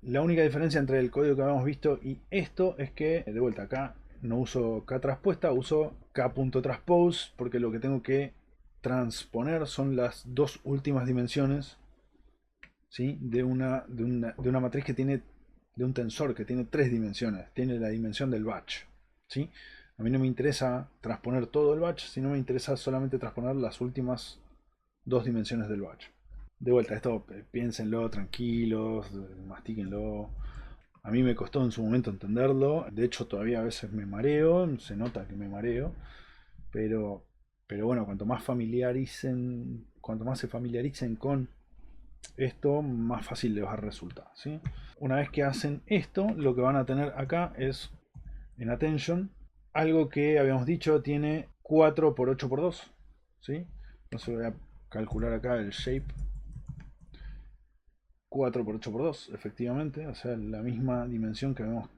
la única diferencia entre el código que habíamos visto y esto es que, de vuelta acá, no uso k transpuesta, uso k.transpose porque lo que tengo que transponer son las dos últimas dimensiones, ¿sí? de una matriz que tiene, de un tensor que tiene tres dimensiones. Tiene la dimensión del batch, ¿sí? A mí no me interesa transponer todo el batch, sino me interesa solamente transponer las últimas dos dimensiones del batch. De vuelta, esto piénsenlo tranquilos, mastíquenlo. A mí me costó en su momento entenderlo. De hecho, todavía a veces me mareo, se nota que me mareo. Pero, pero bueno, cuanto más se familiaricen con esto, más fácil les va a resultar, ¿sí? Una vez que hacen esto, lo que van a tener acá es en Attention algo que habíamos dicho tiene 4 por 8 por 2, ¿sí? Entonces voy a calcular acá el shape 4 por 8 por 2, efectivamente, o sea, la misma dimensión que habíamos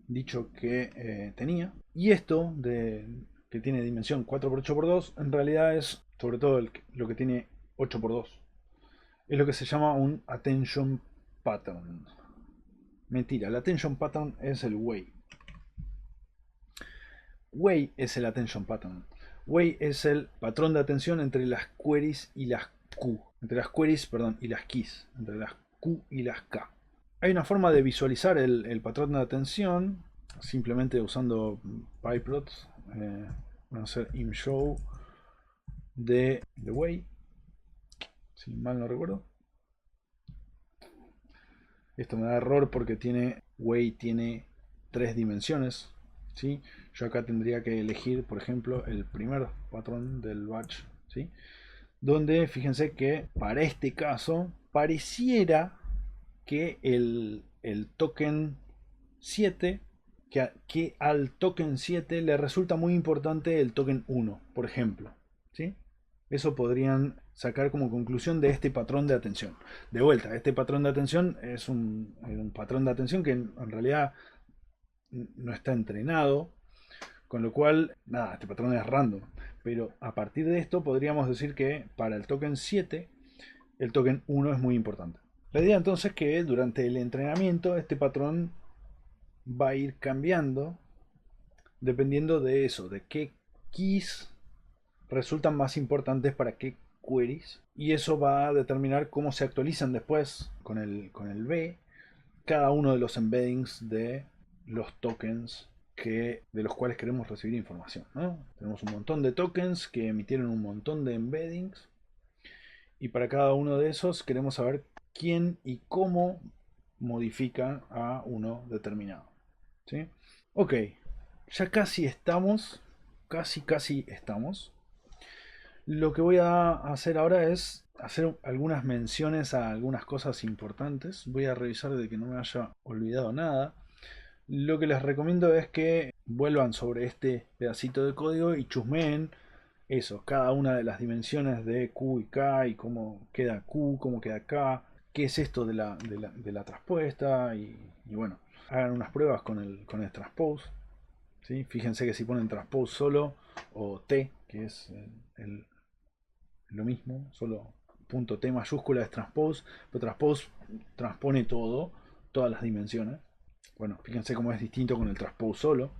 dicho que tenía. Y esto que tiene dimensión 4 por 8 por 2, en realidad es sobre todo lo que tiene 8 por 2. Es lo que se llama un attention pattern. Mentira, el attention pattern es el way. Way es el attention pattern. Way es el patrón de atención entre las queries y las Q. Entre las queries, perdón, y las keys. Entre las Q y las K. Hay una forma de visualizar el patrón de atención simplemente usando pyplots. Vamos a hacer imshow de way, si mal no recuerdo. Esto me da error porque way tiene tres dimensiones, ¿sí? Yo acá tendría que elegir, por ejemplo, el primer patrón del batch, ¿sí? Donde fíjense que para este caso pareciera que el token 7, que al token 7 le resulta muy importante el token 1, por ejemplo, ¿sí? Eso podrían sacar como conclusión de este patrón de atención. De vuelta, este patrón de atención es un patrón de atención que en realidad no está entrenado, con lo cual, nada, este patrón es random. Pero a partir de esto podríamos decir que para el token 7, el token 1 es muy importante. La idea entonces es que durante el entrenamiento este patrón va a ir cambiando dependiendo de eso, de qué keys resultan más importantes para qué queries. Y eso va a determinar cómo se actualizan después con el B cada uno de los embeddings de los tokens de los cuales queremos recibir información, ¿no? Tenemos un montón de tokens que emitieron un montón de embeddings y para cada uno de esos queremos saber quién y cómo modifica a uno determinado, ¿sí? Ok, ya casi estamos, casi estamos. Lo que voy a hacer ahora es hacer algunas menciones a algunas cosas importantes. Voy a revisar de que no me haya olvidado nada. Lo que les recomiendo es que vuelvan sobre este pedacito de código y chusmeen eso, cada una de las dimensiones de Q y K y cómo queda Q, cómo queda K, qué es esto de la traspuesta y bueno, hagan unas pruebas con el transpose. ¿Sí? Fíjense que si ponen transpose solo o T, que es lo mismo, solo punto T mayúscula es transpose, pero transpose transpone todo, todas las dimensiones. Bueno, fíjense cómo es distinto con el transpose solo.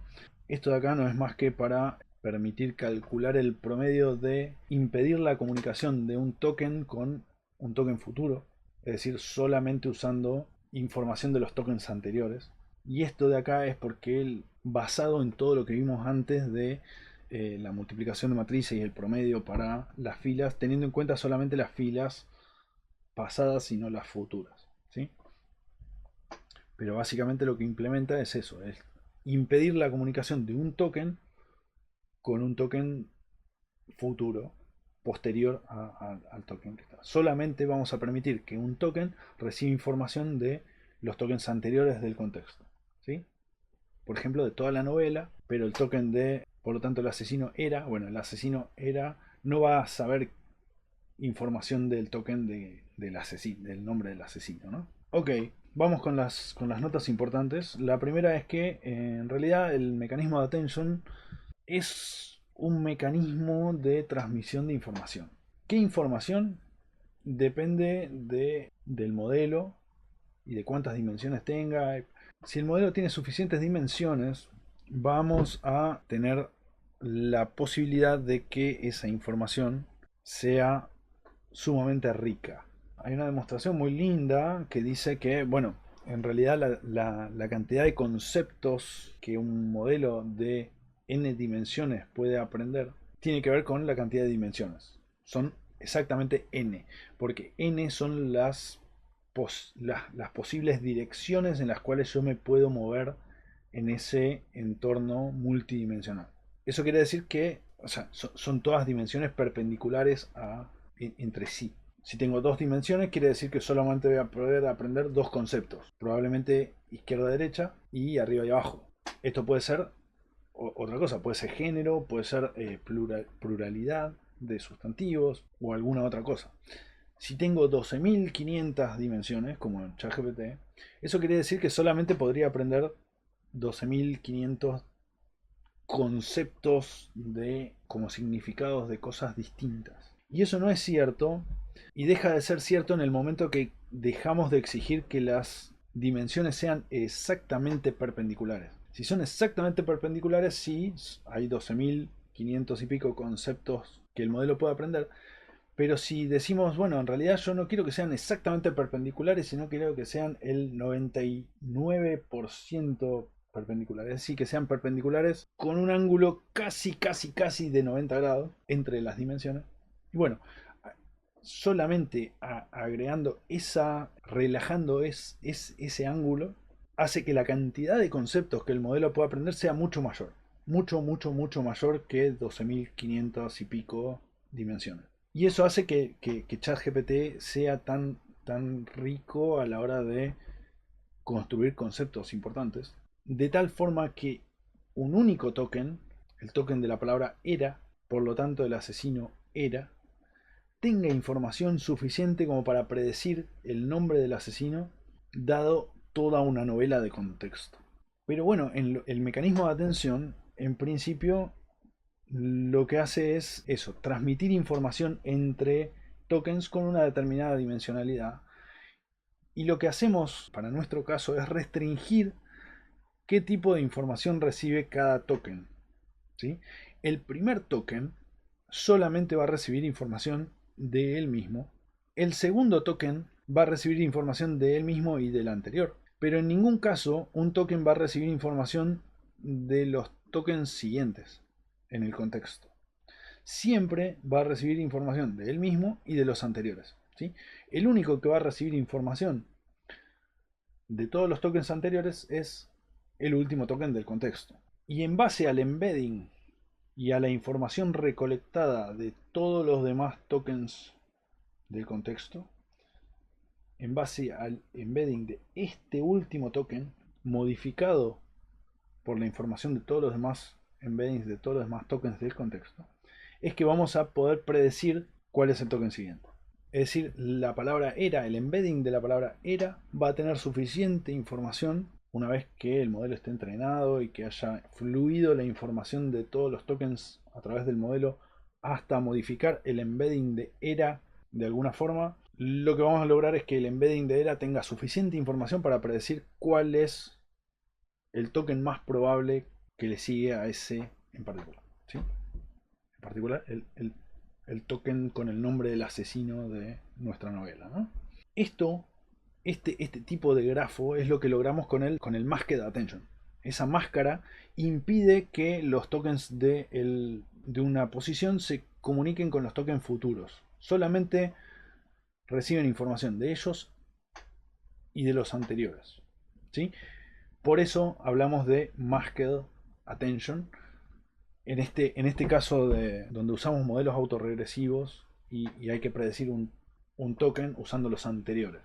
Esto de acá no es más que para permitir calcular el promedio de impedir la comunicación de un token con un token futuro, es decir, solamente usando información de los tokens anteriores. Y esto de acá es porque basado en todo lo que vimos antes de la multiplicación de matrices y el promedio para las filas, teniendo en cuenta solamente las filas pasadas y no las futuras, ¿sí? Pero básicamente lo que implementa es eso, es impedir la comunicación de un token con un token futuro posterior al token que está. Solamente vamos a permitir que un token reciba información de los tokens anteriores del contexto, ¿sí? Por ejemplo, de toda la novela, pero el token por lo tanto, el asesino era, bueno, el asesino era, no va a saber información del token del nombre del asesino, ¿no? Ok, vamos con las notas importantes. La primera es que en realidad el mecanismo de attention es un mecanismo de transmisión de información. ¿Qué información? Depende del modelo y de cuántas dimensiones tenga. Si el modelo tiene suficientes dimensiones, vamos a tener la posibilidad de que esa información sea sumamente rica. Hay una demostración muy linda que dice que, bueno, en realidad la cantidad de conceptos que un modelo de n dimensiones puede aprender tiene que ver con la cantidad de dimensiones. Son exactamente n, porque n son las posibles direcciones en las cuales yo me puedo mover en ese entorno multidimensional. Eso quiere decir que, o sea, son todas dimensiones perpendiculares entre sí. Si tengo dos dimensiones, quiere decir que solamente voy a poder aprender dos conceptos. Probablemente izquierda-derecha y arriba y abajo. Esto puede ser otra cosa, puede ser género, puede ser pluralidad de sustantivos o alguna otra cosa. Si tengo 12.500 dimensiones, como en ChatGPT, eso quiere decir que solamente podría aprender 12.500 conceptos como significados de cosas distintas. Y eso no es cierto, y deja de ser cierto en el momento que dejamos de exigir que las dimensiones sean exactamente perpendiculares. Si son exactamente perpendiculares, sí, hay 12.500 y pico conceptos que el modelo puede aprender, pero si decimos, bueno, en realidad yo no quiero que sean exactamente perpendiculares, sino quiero que sean el 99% perpendiculares, es decir, que sean perpendiculares con un ángulo casi de 90 grados entre las dimensiones. Y bueno, solamente agregando relajando ese ángulo, hace que la cantidad de conceptos que el modelo pueda aprender sea mucho mayor. Mucho mayor que 12.500 y pico dimensiones. Y eso hace que ChatGPT sea tan rico a la hora de construir conceptos importantes, de tal forma que un único token, el token de la palabra era, por lo tanto el asesino era, tenga información suficiente como para predecir el nombre del asesino, dado toda una novela de contexto. Pero bueno, el mecanismo de atención, en principio, lo que hace es eso, transmitir información entre tokens con una determinada dimensionalidad. Y lo que hacemos para nuestro caso es restringir qué tipo de información recibe cada token. ¿Sí? El primer token solamente va a recibir información de él mismo. El segundo token va a recibir información de él mismo y del anterior. Pero en ningún caso un token va a recibir información de los tokens siguientes en el contexto. Siempre va a recibir información de él mismo y de los anteriores. ¿Sí? El único que va a recibir información de todos los tokens anteriores es el último token del contexto. Y en base al embedding y a la información recolectada de todos los demás tokens del contexto, en base al embedding de este último token, modificado por la información de todos los demás embeddings de todos los demás tokens del contexto, es que vamos a poder predecir cuál es el token siguiente. Es decir, la palabra era, el embedding de la palabra era, va a tener suficiente información una vez que el modelo esté entrenado y que haya fluido la información de todos los tokens a través del modelo hasta modificar el embedding de era de alguna forma. Lo que vamos a lograr es que el embedding de era tenga suficiente información para predecir cuál es el token más probable que le sigue a ese en particular. ¿Sí? En particular, el token con el nombre del asesino de nuestra novela, ¿no? Este tipo de grafo es lo que logramos con el Masked Attention. Esa máscara impide que los tokens de una posición se comuniquen con los tokens futuros. Solamente reciben información de ellos y de los anteriores. ¿Sí? Por eso hablamos de Masked Attention. En este caso donde usamos modelos autorregresivos y hay que predecir un token usando los anteriores.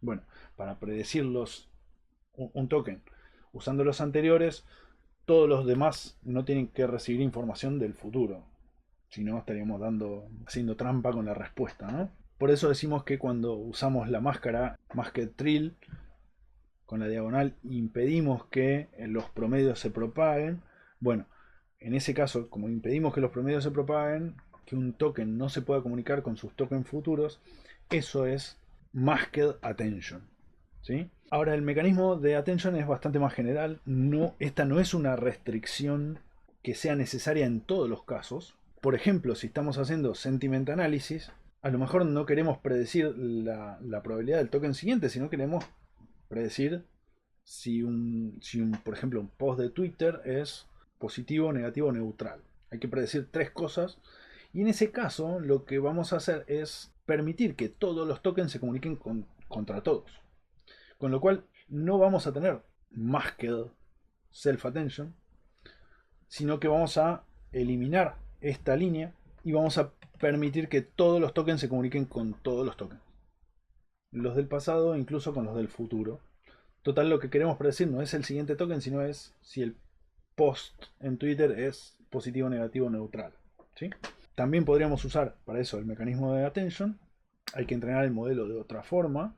Bueno, para predecir un token usando los anteriores, todos los demás no tienen que recibir información del futuro. Si no, estaríamos haciendo trampa con la respuesta, ¿no? Por eso decimos que cuando usamos la máscara Masked Trill con la diagonal impedimos que los promedios se propaguen. Bueno, en ese caso, como impedimos que los promedios se propaguen, que un token no se pueda comunicar con sus tokens futuros, eso es Masked Attention. ¿Sí? Ahora, el mecanismo de attention es bastante más general. Esta no es una restricción que sea necesaria en todos los casos. Por ejemplo, si estamos haciendo sentiment analysis, a lo mejor no queremos predecir la probabilidad del token siguiente, sino queremos predecir si por ejemplo, un post de Twitter es positivo, negativo o neutral. Hay que predecir tres cosas. Y en ese caso, lo que vamos a hacer es permitir que todos los tokens se comuniquen contra todos. Con lo cual, no vamos a tener masked self-attention, sino que vamos a eliminar esta línea y vamos a permitir que todos los tokens se comuniquen con todos los tokens. Los del pasado incluso con los del futuro. Total, lo que queremos predecir no es el siguiente token, sino es si el post en Twitter es positivo, negativo, neutral. ¿Sí? También podríamos usar para eso el mecanismo de attention. Hay que entrenar el modelo de otra forma,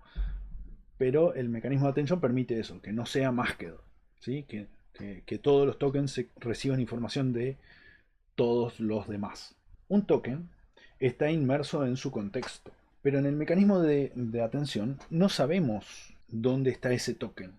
pero el mecanismo de attention permite eso, que no sea masked, ¿sí? Que todos los tokens reciban información de todos los demás. Un token está inmerso en su contexto, pero en el mecanismo de atención no sabemos dónde está ese token.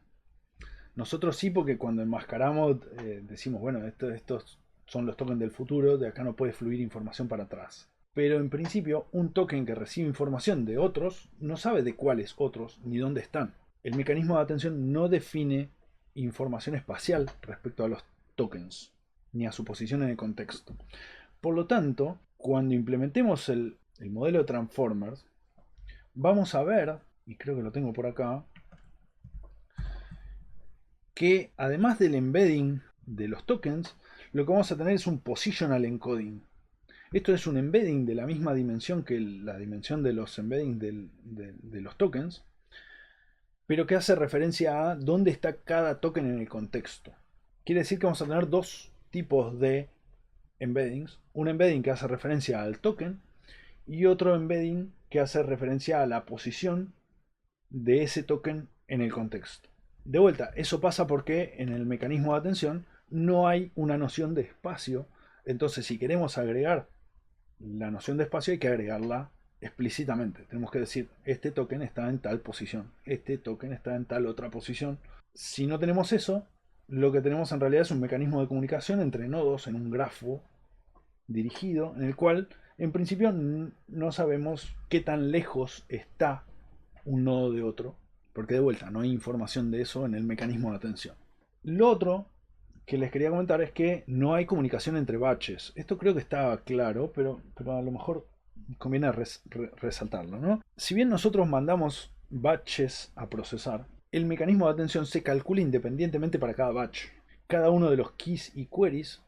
Nosotros sí, porque cuando enmascaramos decimos, bueno, estos son los tokens del futuro, de acá no puede fluir información para atrás. Pero en principio, un token que recibe información de otros no sabe de cuáles otros ni dónde están. El mecanismo de atención no define información espacial respecto a los tokens, ni a su posición en el contexto. Por lo tanto, cuando implementemos el modelo de Transformers, vamos a ver, y creo que lo tengo por acá, que además del embedding de los tokens, lo que vamos a tener es un positional encoding. Esto es un embedding de la misma dimensión que la dimensión de los embeddings de los tokens, pero que hace referencia a dónde está cada token en el contexto. Quiere decir que vamos a tener dos tipos de embeddings. Un embedding que hace referencia al token y otro embedding que hace referencia a la posición de ese token en el contexto. De vuelta, eso pasa porque en el mecanismo de atención no hay una noción de espacio. Entonces, si queremos agregar la noción de espacio, hay que agregarla explícitamente. Tenemos que decir, este token está en tal posición, este token está en tal otra posición. Si no tenemos eso, lo que tenemos en realidad es un mecanismo de comunicación entre nodos en un grafo dirigido, en el cual en principio no sabemos qué tan lejos está un nodo de otro, porque de vuelta no hay información de eso en el mecanismo de atención. Lo otro que les quería comentar es que no hay comunicación entre batches. Esto creo que estaba claro, pero a lo mejor conviene resaltarlo, ¿no? Si bien nosotros mandamos batches a procesar, el mecanismo de atención se calcula independientemente para cada batch. Cada uno de los keys y queries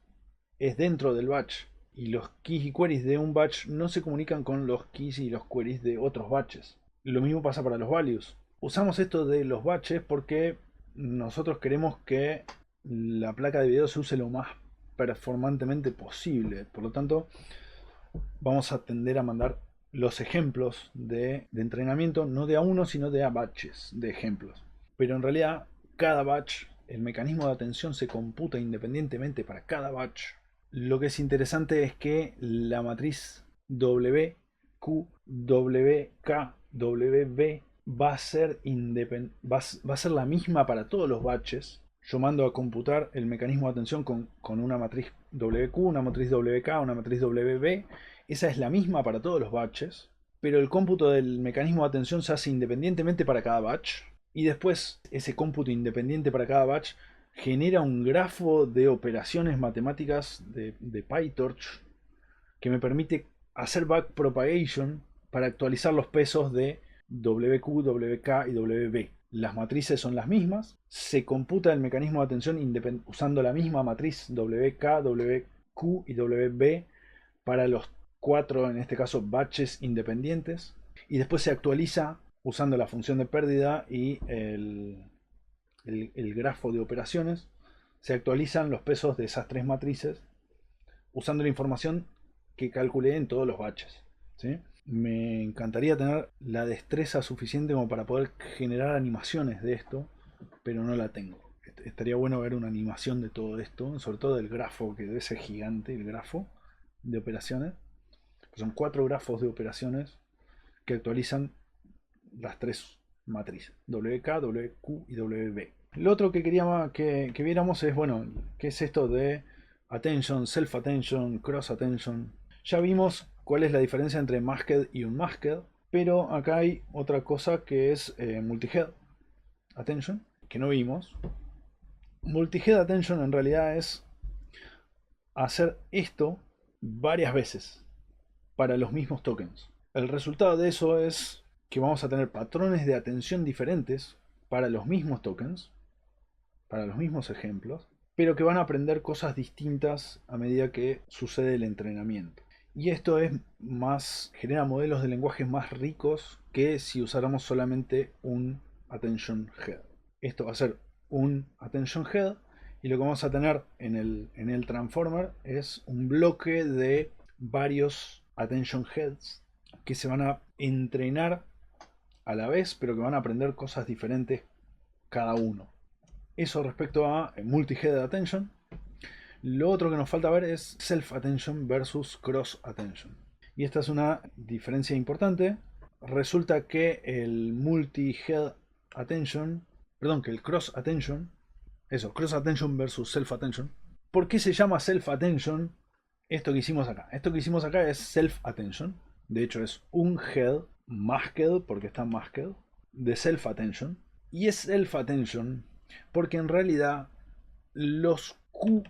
es dentro del batch, y los keys y queries de un batch no se comunican con los keys y los queries de otros batches. Lo mismo pasa para los values. Usamos esto de los batches porque nosotros queremos que la placa de video se use lo más performantemente posible. Por lo tanto, vamos a tender a mandar los ejemplos de entrenamiento no de a uno, sino de a batches de ejemplos. Pero en realidad, cada batch, el mecanismo de atención se computa independientemente para cada batch. Lo que es interesante es que la matriz W, Q, W, K, WB va a ser la misma para todos los batches. Yo mando a computar el mecanismo de atención con una matriz WQ, una matriz WK, una matriz WB. Esa es la misma para todos los batches, pero el cómputo del mecanismo de atención se hace independientemente para cada batch. Y después ese cómputo independiente para cada batch genera un grafo de operaciones matemáticas de PyTorch que me permite hacer backpropagation para actualizar los pesos de WQ, WK y WB. Las matrices son las mismas, se computa el mecanismo de atención usando la misma matriz WK, WQ y WB para los cuatro, en este caso, batches independientes, y después se actualiza usando la función de pérdida y el grafo de operaciones. Se actualizan los pesos de esas tres matrices usando la información que calculé en todos los batches, ¿sí? Me encantaría tener la destreza suficiente como para poder generar animaciones de esto, pero no la tengo. Estaría bueno ver una animación de todo esto, sobre todo del grafo, que debe ser gigante, el grafo de operaciones. Son 4 grafos de operaciones que actualizan las 3 matrices, WK, WQ y WB. Lo otro que quería que viéramos es, bueno, qué es esto de attention, self-attention, cross-attention. Ya vimos cuál es la diferencia entre masked y unmasked, pero acá hay otra cosa que es multi-head attention, que no vimos. Multi-head attention en realidad es hacer esto varias veces para los mismos tokens. El resultado de eso es que vamos a tener patrones de atención diferentes para los mismos tokens, para los mismos ejemplos, pero que van a aprender cosas distintas a medida que sucede el entrenamiento. Y esto es más, genera modelos de lenguaje más ricos que si usáramos solamente un attention head. Esto va a ser un attention head y lo que vamos a tener en el transformer es un bloque de varios attention heads que se van a entrenar a la vez, pero que van a aprender cosas diferentes cada uno. Eso respecto a multi-headed attention. Lo otro que nos falta ver es self-attention versus cross-attention. Y esta es una diferencia importante. Resulta que el multi-head attention, perdón, que el cross-attention, eso, cross-attention versus self-attention. ¿Por qué se llama self-attention esto que hicimos acá? Esto que hicimos acá es self-attention. De hecho es un head masked, porque está masked, de self-attention. Y es self-attention porque en realidad los Q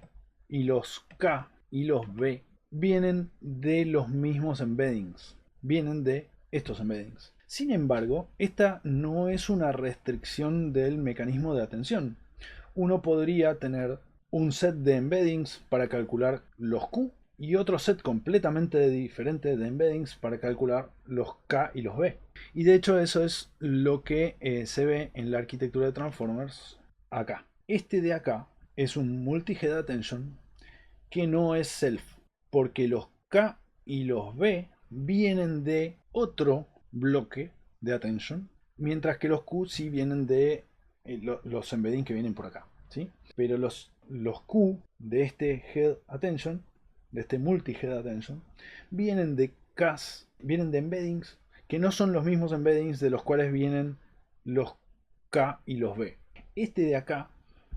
y los K y los B vienen de los mismos embeddings. Vienen de estos embeddings. Sin embargo, esta no es una restricción del mecanismo de atención. Uno podría tener un set de embeddings para calcular los Q y otro set completamente diferente de embeddings para calcular los K y los B. Y de hecho eso es lo que se ve en la arquitectura de Transformers acá. Este de acá es un multi-head attention que no es self, porque los K y los B vienen de otro bloque de attention, mientras que los Q sí vienen de los embeddings que vienen por acá, ¿sí? Pero los Q de este head attention, de este multi-head attention, vienen de Ks, vienen de embeddings que no son los mismos embeddings de los cuales vienen los K y los B. Este de acá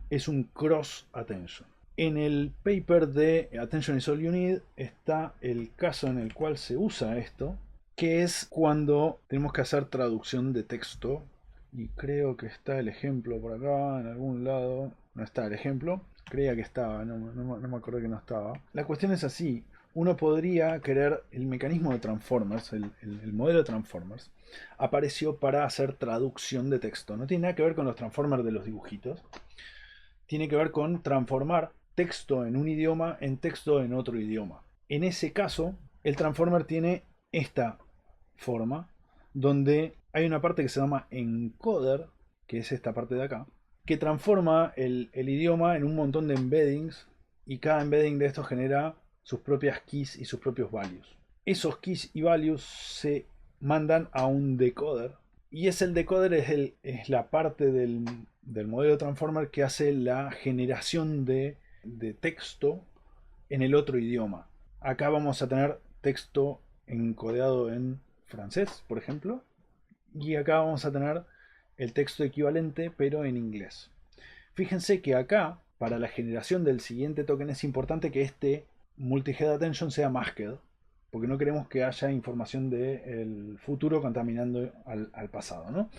es un cross attention. En el paper de Attention is All You Need está el caso en el cual se usa esto, que es cuando tenemos que hacer traducción de texto. Y creo que está el ejemplo por acá, en algún lado. No está el ejemplo. Creía que estaba, no me acuerdo que no estaba. La cuestión es así. Uno podría querer, el mecanismo de Transformers, el modelo de Transformers, apareció para hacer traducción de texto. No tiene nada que ver con los Transformers de los dibujitos. Tiene que ver con transformar texto en un idioma en texto en otro idioma. En ese caso, el transformer tiene esta forma, donde hay una parte que se llama encoder, que es esta parte de acá, que transforma el idioma en un montón de embeddings, y cada embedding de estos genera sus propias keys y sus propios values. Esos keys y values se mandan a un decoder, y el decoder es la parte del modelo de transformer que hace la generación de texto en el otro idioma. Acá vamos a tener texto encodeado en francés, por ejemplo, y acá vamos a tener el texto equivalente, pero en inglés. Fíjense que acá, para la generación del siguiente token, es importante que este multi-head attention sea masked, porque no queremos que haya información del futuro contaminando al pasado, ¿no?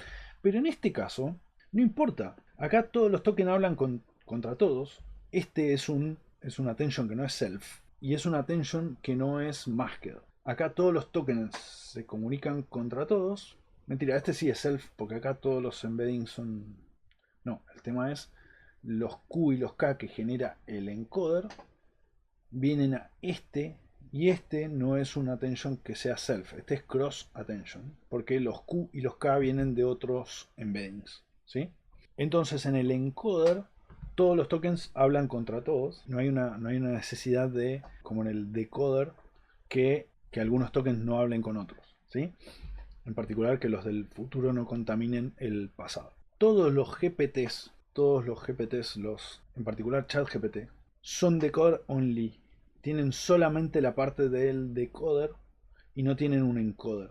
Pero en este caso, no importa. Acá todos los tokens hablan contra todos. Este es un attention que no es self, y es un attention que no es masked. Acá todos los tokens se comunican contra todos. Mentira, este sí es self, porque acá todos los embeddings son... No, el tema es los Q y los K que genera el encoder vienen a este, y este no es un attention que sea self, este es cross attention, porque los Q y los K vienen de otros embeddings, ¿sí? Entonces en el encoder todos los tokens hablan contra todos, no hay una necesidad de, como en el decoder, que algunos tokens no hablen con otros. ¿sí? En particular que los del futuro no contaminen el pasado. Todos los GPTs, en particular ChatGPT, son decoder only. Tienen solamente la parte del decoder y no tienen un encoder.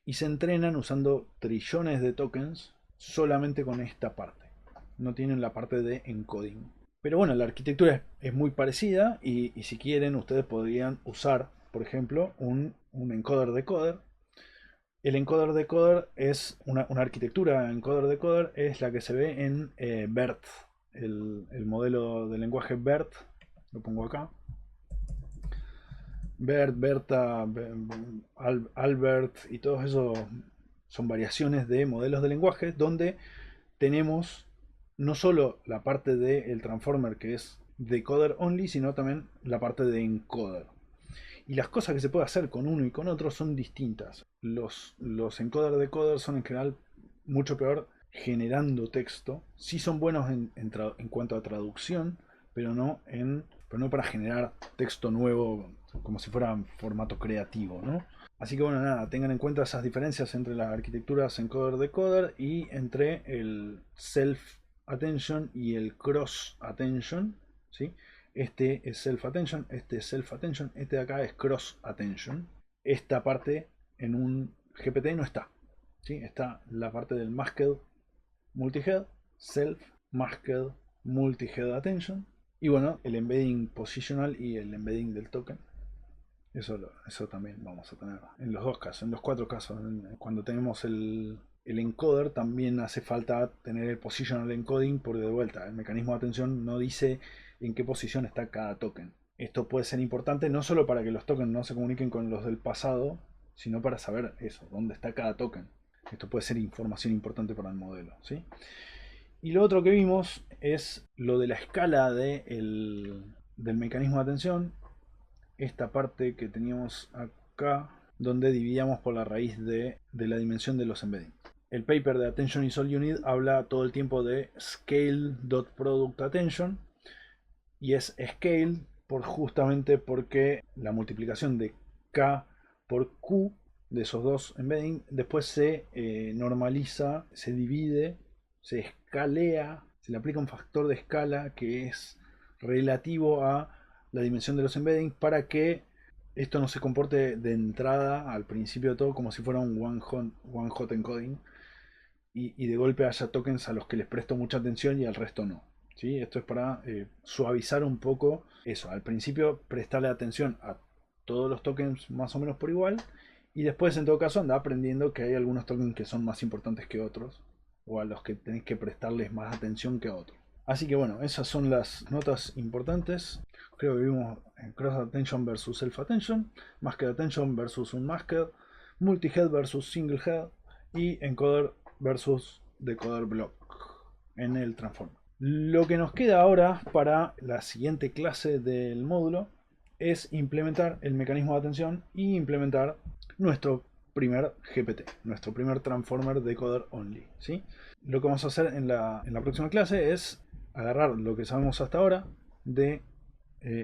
Y se entrenan usando trillones de tokens solamente con esta parte. No tienen la parte de encoding. Pero bueno, la arquitectura es muy parecida y si quieren ustedes podrían usar, por ejemplo, un encoder-decoder. El encoder-decoder es una arquitectura encoder-decoder, es la que se ve en BERT, el modelo de lenguaje BERT, lo pongo acá. BERT, Berta, Albert y todos esos son variaciones de modelos de lenguaje donde tenemos no solo la parte del transformer que es decoder only, sino también la parte de encoder. Y las cosas que se puede hacer con uno y con otro son distintas. Los encoder-decoder son en general mucho peor generando texto. Sí son buenos en cuanto a traducción, pero no para generar texto nuevo como si fuera en formato creativo, ¿no? Así que bueno, nada, tengan en cuenta esas diferencias entre las arquitecturas encoder-decoder y entre el self-attention y el cross-attention, ¿sí? Este es self-attention, este es self-attention, este de acá es cross-attention. Esta parte en un GPT no está, ¿sí? Está la parte del masked multi-head, self-masked multi-head attention y bueno, el embedding positional y el embedding del token. Eso también vamos a tener en los dos casos, en los cuatro casos. Cuando tenemos el encoder también hace falta tener el positional encoding porque de vuelta el mecanismo de atención no dice en qué posición está cada token. Esto puede ser importante no solo para que los tokens no se comuniquen con los del pasado, sino para saber eso, dónde está cada token. Esto puede ser información importante para el modelo, ¿sí? Y lo otro que vimos es lo de la escala del mecanismo de atención, esta parte que teníamos acá, donde dividíamos por la raíz de la dimensión de los embeddings. El paper de Attention is All You Need habla todo el tiempo de scale.productAttention y es scale justamente porque la multiplicación de K por Q de esos dos embeddings después se normaliza, se divide, se escalea, se le aplica un factor de escala que es relativo a la dimensión de los embeddings para que esto no se comporte de entrada al principio de todo como si fuera un one hot encoding y de golpe haya tokens a los que les presto mucha atención y al resto no. ¿Sí? Esto es para suavizar un poco eso. Al principio prestarle atención a todos los tokens más o menos por igual y después en todo caso anda aprendiendo que hay algunos tokens que son más importantes que otros o a los que tenéis que prestarles más atención que a otros. Así que bueno, esas son las notas importantes. Creo que vimos cross attention versus self attention, masked attention versus unmasked, multi-head versus single head y encoder versus decoder block en el transformer. Lo que nos queda ahora para la siguiente clase del módulo es implementar el mecanismo de atención y implementar nuestro primer GPT, nuestro primer transformer decoder only, ¿sí? Lo que vamos a hacer en la próxima clase es agarrar lo que sabemos hasta ahora de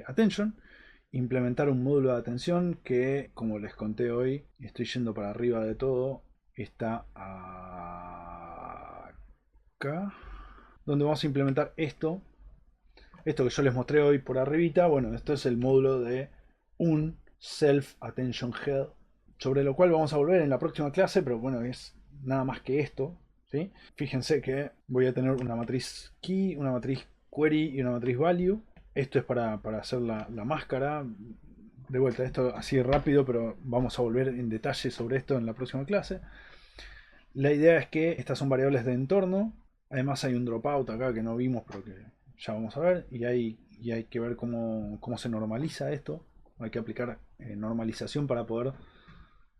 attention, implementar un módulo de atención que, como les conté hoy, estoy yendo para arriba de todo, está acá, donde vamos a implementar esto que yo les mostré hoy por arribita. Bueno, esto es el módulo de un Self Attention Head, sobre lo cual vamos a volver en la próxima clase, pero bueno, es nada más que esto, ¿sí? Fíjense que voy a tener una matriz key, una matriz query y una matriz value. Esto es para hacer la máscara. De vuelta, esto así rápido, pero vamos a volver en detalle sobre esto en la próxima clase. La idea es que estas son variables de entorno. Además hay un dropout acá que no vimos, pero que ya vamos a ver. Y hay que ver cómo se normaliza esto. Hay que aplicar normalización para poder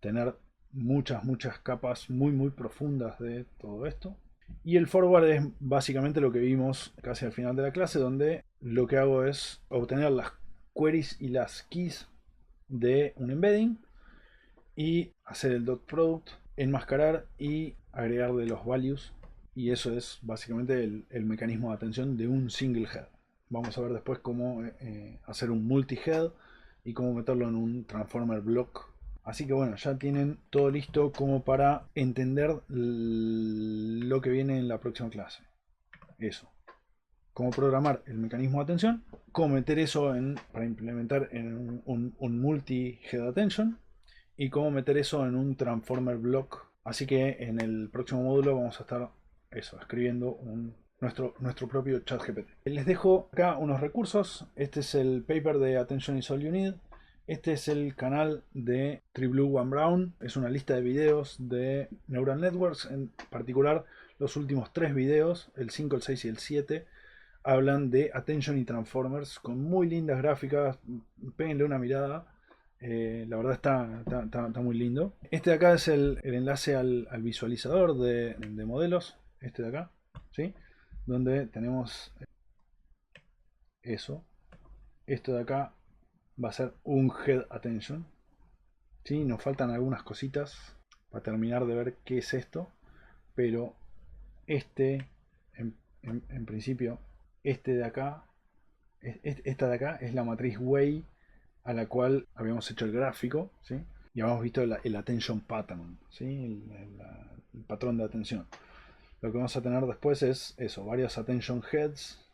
tener muchas capas muy profundas de todo esto. Y el forward es básicamente lo que vimos casi al final de la clase, donde lo que hago es obtener las queries y las keys de un embedding y hacer el dot product, enmascarar y agregarle los values, y eso es básicamente el mecanismo de atención de un single head. Vamos a ver después cómo hacer un multi-head y cómo meterlo en un transformer block Así que bueno, ya tienen todo listo como para entender lo que viene en la próxima clase. Eso. Cómo programar el mecanismo de atención, cómo meter eso para implementar en un multi-head attention y cómo meter eso en un transformer block. Así que en el próximo módulo vamos a estar escribiendo nuestro propio chat GPT. Les dejo acá unos recursos. Este es el paper de Attention is All You Need. Este es el canal de TreeBlue One Brown. Es una lista de videos de Neural Networks, en particular los últimos 3 videos, el 5, el 6 y el 7, hablan de Attention y Transformers con muy lindas gráficas. Péguenle una mirada. La verdad está muy lindo. Este de acá es el enlace al visualizador de modelos. Este de acá, ¿sí? Donde tenemos eso. Esto de acá va a ser un Head Attention. ¿Sí? Nos faltan algunas cositas para terminar de ver qué es esto. Pero en principio, este de acá, esta de acá es la matriz Way a la cual habíamos hecho el gráfico, ¿sí? Y habíamos visto el attention pattern, ¿sí? El patrón de atención. Lo que vamos a tener después es eso, varios attention heads,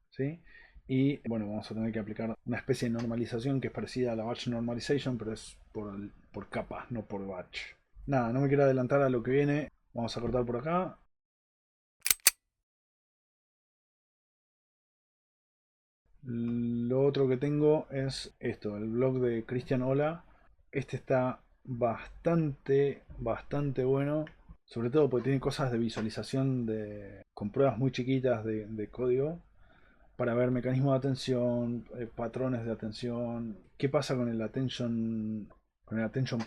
¿sí? Y bueno, vamos a tener que aplicar una especie de normalización que es parecida a la batch normalization, pero es por capas, no por batch. Nada, no me quiero adelantar a lo que viene. Vamos a cortar por acá. Lo otro que tengo es esto, el blog de Cristian Ola. Este está bastante bueno. Sobre todo porque tiene cosas de visualización con pruebas muy chiquitas de código para ver mecanismos de atención, patrones de atención, qué pasa con el attention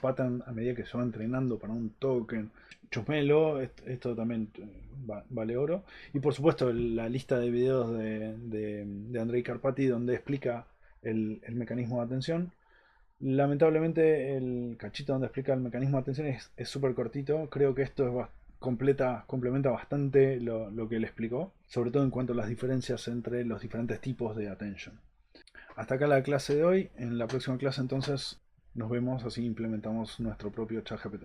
pattern a medida que se va entrenando para un token. Chusmelo, esto también vale oro. Y por supuesto la lista de videos de Andrei Karpathy donde explica el mecanismo de atención. Lamentablemente el cachito donde explica el mecanismo de atención es súper cortito. Creo que esto complementa bastante lo que él explicó, sobre todo en cuanto a las diferencias entre los diferentes tipos de attention. Hasta acá la clase de hoy. En la próxima clase entonces nos vemos, así implementamos nuestro propio ChatGPT.